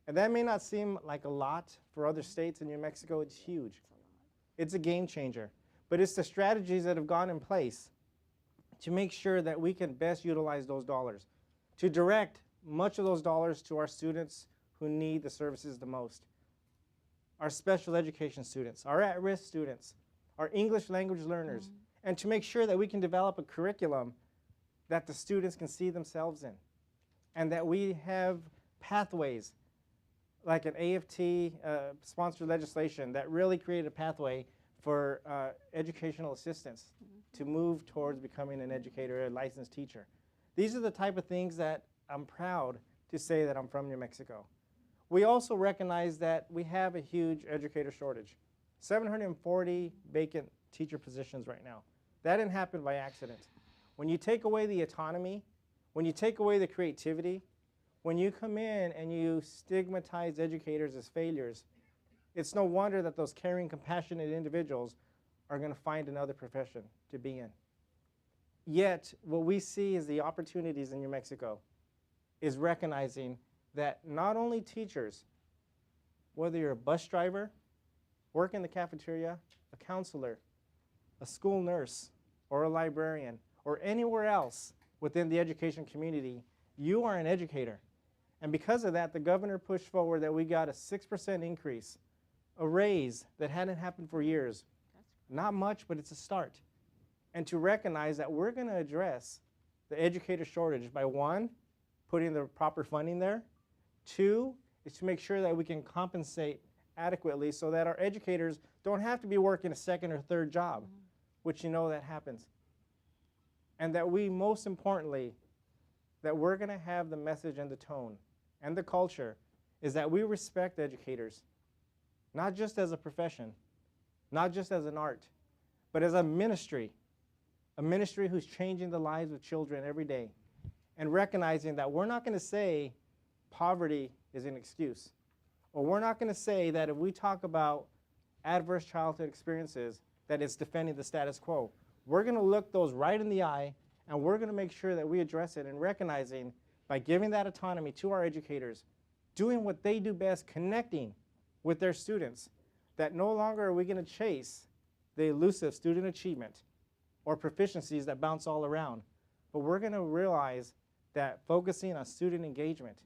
S3: And that may not seem like a lot for other states in New Mexico. It's huge. It's a game changer. But it's the strategies that have gone in place to make sure that we can best utilize those dollars, to direct much of those dollars to our students who need the services the most. Our special education students, our at-risk students, our English language learners, and to make sure that we can develop a curriculum that the students can see themselves in, and that we have pathways like an AFT sponsored legislation that really created a pathway for educational assistants to move towards becoming an educator, a licensed teacher. These are the type of things that I'm proud to say that I'm from New Mexico. We also recognize that we have a huge educator shortage. 740 vacant teacher positions right now. That didn't happen by accident. When you take away the autonomy, when you take away the creativity, when you come in and you stigmatize educators as failures, it's no wonder that those caring, compassionate individuals are going to find another profession to be in. Yet, what we see is the opportunities in New Mexico is recognizing that not only teachers, whether you're a bus driver, work in the cafeteria, a counselor, a school nurse, or a librarian, or anywhere else within the education community, you are an educator. And because of that, the governor pushed forward that we got a 6% increase, a raise that hadn't happened for years. Not much, but it's a start. and to recognize that we're going to address the educator shortage by, one, putting the proper funding there. Two, is to make sure that we can compensate adequately so that our educators don't have to be working a second or third job, which you know that happens. And that we, most importantly, that we're going to have the message and the tone and the culture is that we respect educators, not just as a profession, not just as an art, but as a ministry who's changing the lives of children every day, and recognizing that we're not going to say poverty is an excuse, or we're not going to say that if we talk about adverse childhood experiences that it's defending the status quo. We're going to look those right in the eye, and we're going to make sure that we address it, and recognizing by giving that autonomy to our educators, doing what they do best, connecting with their students, that no longer are we going to chase the elusive student achievement or proficiencies that bounce all around, but we're going to realize that focusing on student engagement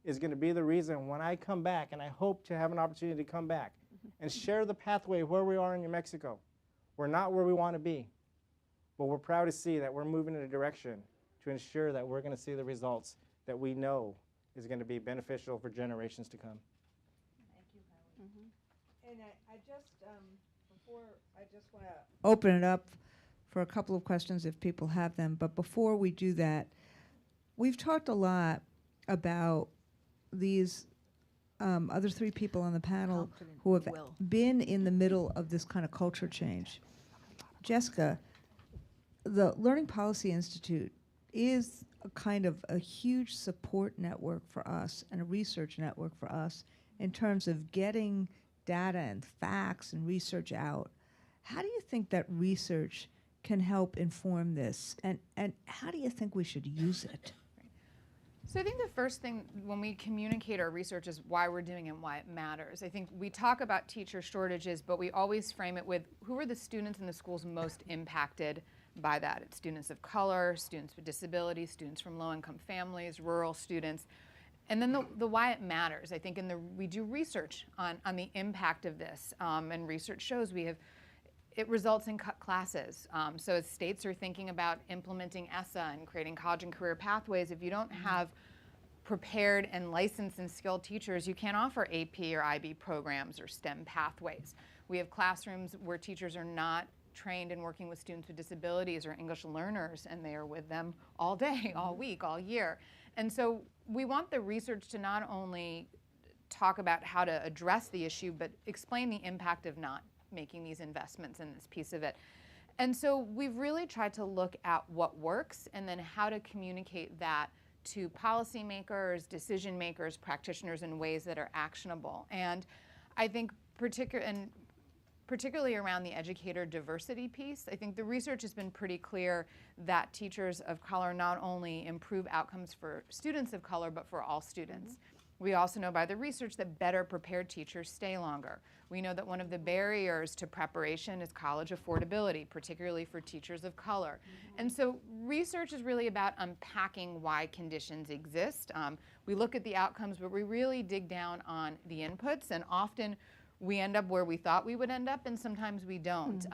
S3: is going to be the reason when I come back, and I hope to have an opportunity to come back and share the pathway where we are in New Mexico. We're not where we want to be, but we're proud to see that we're moving in a direction to ensure that we're going to see the results that we know is going to be beneficial for generations to come.
S1: Thank you, Howie. And I just, before, I just want to open it up for a couple of questions if people have them. But before we do that, we've talked a lot about these other three people on the panel who have been in the middle of this kind of culture change. Jessica, the Learning Policy Institute is a kind of a huge support network for us and a research network for us in terms of getting data and facts and research out. How do you think that research can help inform this, and how do you think we should use it?
S5: So I think the first thing when we communicate our research is why we're doing it and why it matters. I think we talk about teacher shortages, but we always frame it with who are the students in the schools most impacted by that. It's students of color, students with disabilities, students from low-income families, rural students. And then the why it matters. I think we do research on the impact of this, and research shows it results in cut classes. So as states are thinking about implementing ESSA and creating college and career pathways, if you don't have prepared and licensed and skilled teachers, you can't offer AP or IB programs or STEM pathways. We have classrooms where teachers are not trained in working with students with disabilities or English learners, and they are with them all day, all week, all year. And so we want the research to not only talk about how to address the issue, but explain the impact of not making these investments in this piece of it. And so we've really tried to look at what works and then how to communicate that to policymakers, decision makers, practitioners in ways that are actionable. And I think particularly around the educator diversity piece, I think the research has been pretty clear that teachers of color not only improve outcomes for students of color, but for all students. We also know by the research that better prepared teachers stay longer. We know that one of the barriers to preparation is college affordability, particularly for teachers of color. And so research is really about unpacking why conditions exist. We look at the outcomes, but we really dig down on the inputs, and often we end up where we thought we would end up, and sometimes we don't.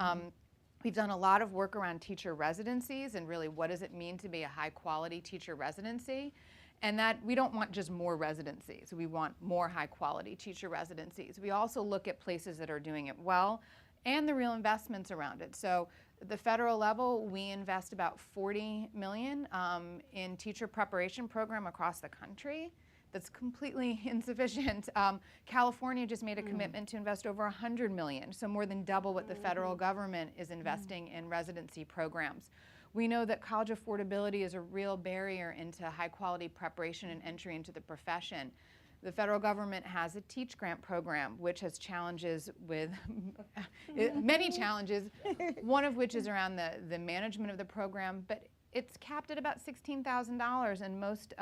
S5: We've done a lot of work around teacher residencies and really what does it mean to be a high quality teacher residency. And that we don't want just more residencies. We want more high quality teacher residencies. We also look at places that are doing it well and the real investments around it. So at the federal level, we invest about $40 million in teacher preparation program across the country. That's completely insufficient. California just made a commitment to invest over $100 million, so more than double what the federal government is investing in residency programs. We know that college affordability is a real barrier into high quality preparation and entry into the profession. The federal government has a Teach Grant program, which has challenges with many challenges, one of which is around the management of the program, but it's capped at about $16,000, and most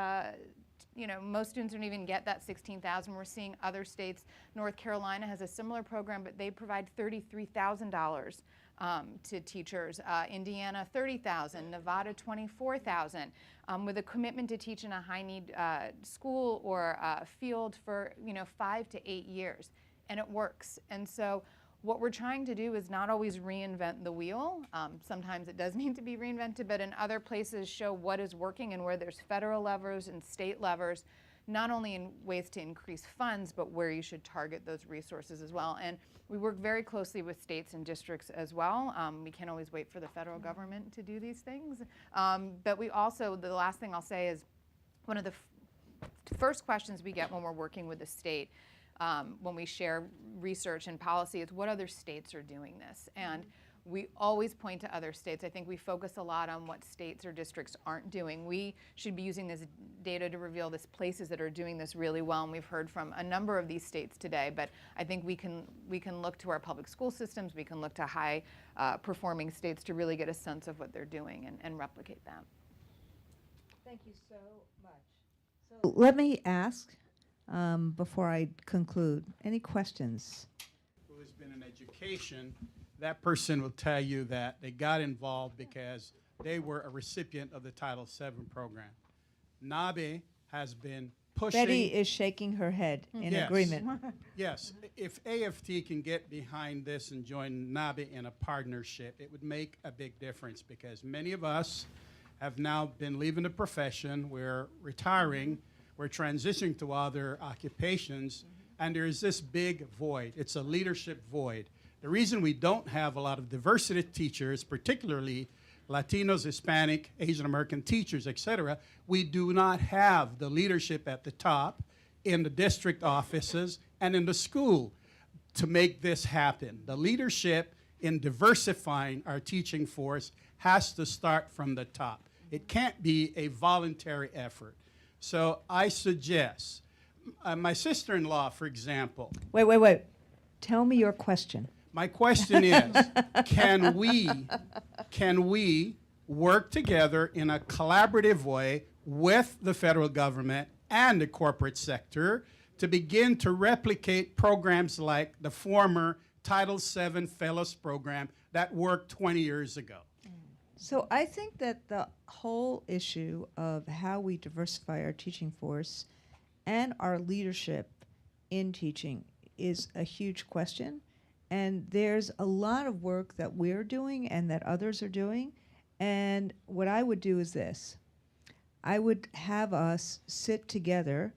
S5: students don't even get that $16,000. We're seeing other states. North Carolina has a similar program, but they provide $33,000 to teachers. Indiana, $30,000. Nevada, $24,000, with a commitment to teach in a high-need school or field for 5 to 8 years, and it works. And so what we're trying to do is not always reinvent the wheel. Sometimes it does need to be reinvented, but in other places show what is working and where there's federal levers and state levers, not only in ways to increase funds, but where you should target those resources as well. And we work very closely with states and districts as well. We can't always wait for the federal government to do these things. But we also, the last thing I'll say is, one of the first questions we get when we're working with the state, when we share research and policy, is what other states are doing this? And we always point to other states. I think we focus a lot on what states or districts aren't doing. We should be using this data to reveal these places that are doing this really well, and we've heard from a number of these states today, but I think we can look to our public school systems, we can look to high performing states to really get a sense of what they're doing and replicate that.
S1: Thank you so much. So let me ask, before I conclude, any questions?
S6: Who has been in education, that person will tell you that they got involved because they were a recipient of the Title VII program. NABE has been pushing.
S1: Betty is shaking her head in
S6: Yes.
S1: agreement.
S6: Yes, if AFT can get behind this and join NABE in a partnership, it would make a big difference, because many of us have now been leaving the profession, we're retiring, we're transitioning to other occupations, and there is this big void. It's a leadership void. The reason we don't have a lot of diversity teachers, particularly Latinos, Hispanic, Asian American teachers, et cetera, we do not have the leadership at the top in the district offices and in the school to make this happen. The leadership in diversifying our teaching force has to start from the top. It can't be a voluntary effort. So I suggest, my sister-in-law, for example.
S1: Wait. Tell me your question.
S6: My question is, can we work together in a collaborative way with the federal government and the corporate sector to begin to replicate programs like the former Title VII Fellows Program that worked 20 years ago?
S1: So I think that the whole issue of how we diversify our teaching force and our leadership in teaching is a huge question. And there's a lot of work that we're doing and that others are doing. And what I would do is this. I would have us sit together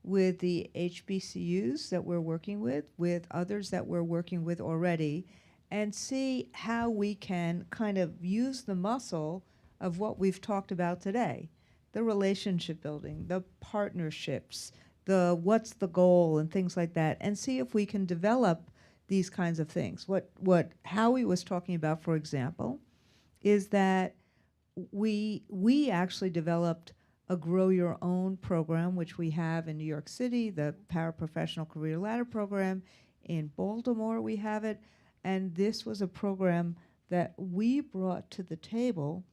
S1: with the HBCUs that we're working with others that we're working with already, and see how we can kind of use the muscle of what we've talked about today. The relationship building, the partnerships, the what's the goal and things like that, and see if we can develop these kinds of things. What Howie was talking about, for example, is that we actually developed a Grow Your Own program, which we have in New York City, the Paraprofessional Career Ladder program. In Baltimore, we have it. And this was a program that we brought to the table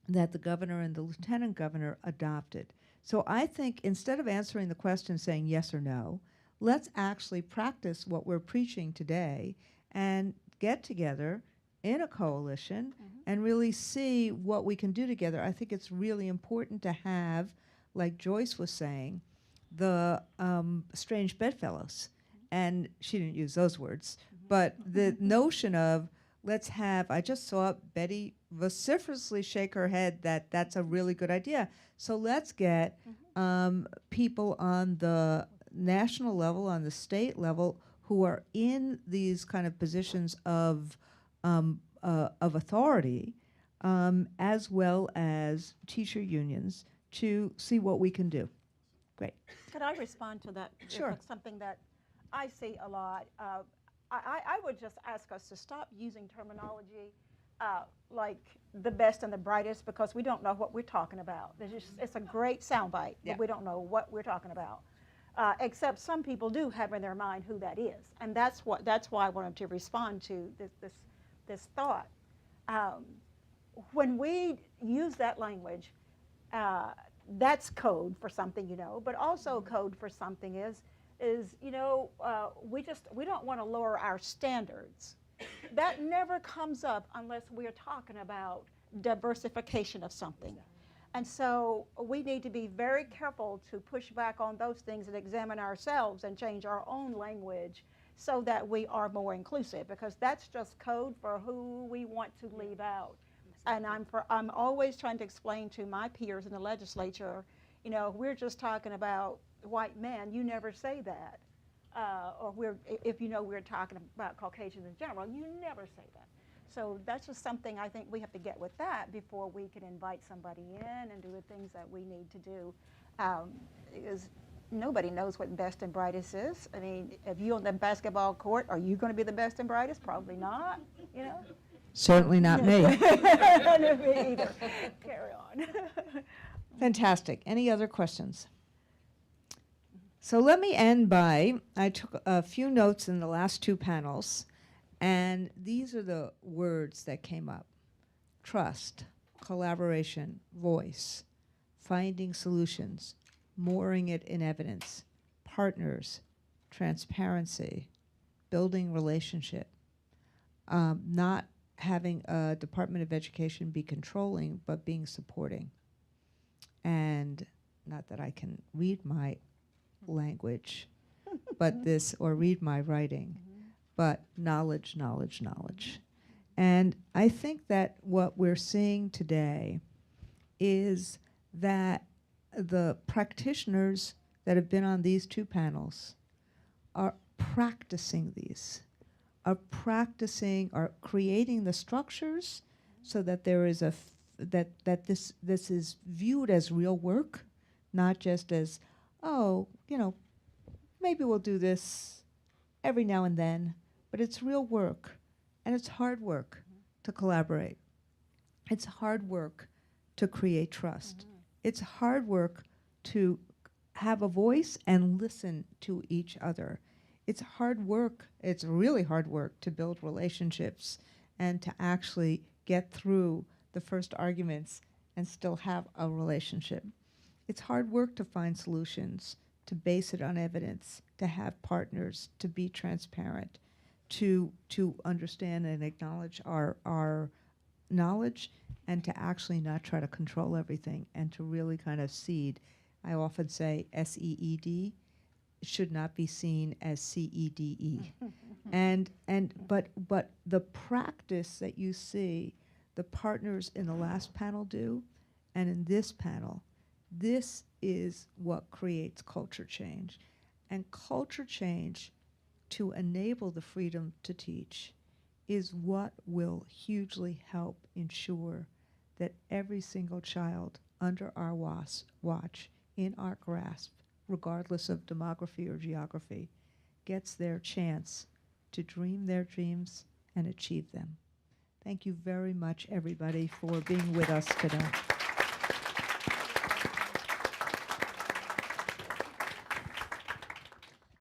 S1: that the governor and the lieutenant governor adopted. So I think instead of answering the question saying yes or no, let's actually practice what we're preaching today and get together in a coalition and really see what we can do together. I think it's really important to have, like Joyce was saying, the strange bedfellows. And she didn't use those words, but the notion of let's have, I just saw Betty vociferously shake her head that that's a really good idea. So let's get people on the national level, on the state level, who are in these kind of positions of authority, as well as teacher unions, to see what we can do. Great.
S4: Could I respond to that?
S1: Sure.
S4: It's something that I see a lot. I would just ask us to stop using terminology like the best and the brightest, because we don't know what we're talking about. It's a great soundbite,
S1: Yeah.
S4: but we don't know what we're talking about. Except some people do have in their mind who that is, and that's why I wanted to respond to this thought. When we use that language, that's code for something, but also code for something is we don't want to lower our standards. That never comes up unless we're talking about diversification of something. And so we need to be very careful to push back on those things and examine ourselves and change our own language so that we are more inclusive, because that's just code for who we want to leave out. And I'm always trying to explain to my peers in the legislature, you know, we're just talking about white men, you never say that. Or if you know we're talking about Caucasians in general, you never say that. So that's just something I think we have to get with that before we can invite somebody in and do the things that we need to do. Because nobody knows what best and brightest is. I mean, if you're on the basketball court, are you going to be the best and brightest? Probably not, you know.
S1: Certainly not me.
S4: Me either. Carry on.
S1: Fantastic. Any other questions? So let me end by, I took a few notes in the last two panels, and these are the words that came up: trust, collaboration, voice, finding solutions, mooring it in evidence, partners, transparency, building relationship, not having a Department of Education be controlling, but being supporting. And not that I can read my language, but this, or read my writing, but knowledge, knowledge, knowledge. And I think that what we're seeing today is that the practitioners that have been on these two panels are practicing these, are creating the structures so that there is that this is viewed as real work, not just as, oh, you know, maybe we'll do this every now and then, but it's real work, and it's hard work to collaborate. It's hard work to create trust. It's hard work to have a voice and listen to each other. It's hard work, it's really hard work to build relationships and to actually get through the first arguments and still have a relationship. It's hard work to find solutions, to base it on evidence, to have partners, to be transparent, to understand and acknowledge our knowledge, and to actually not try to control everything, and to really kind of seed. I often say SEED should not be seen as CEDE. But the practice that you see the partners in the last panel do, and in this panel, this is what creates culture change. And culture change, to enable the freedom to teach, is what will hugely help ensure that every single child under our watch, in our grasp, regardless of demography or geography, gets their chance to dream their dreams and achieve them. Thank you very much, everybody, for being with us today.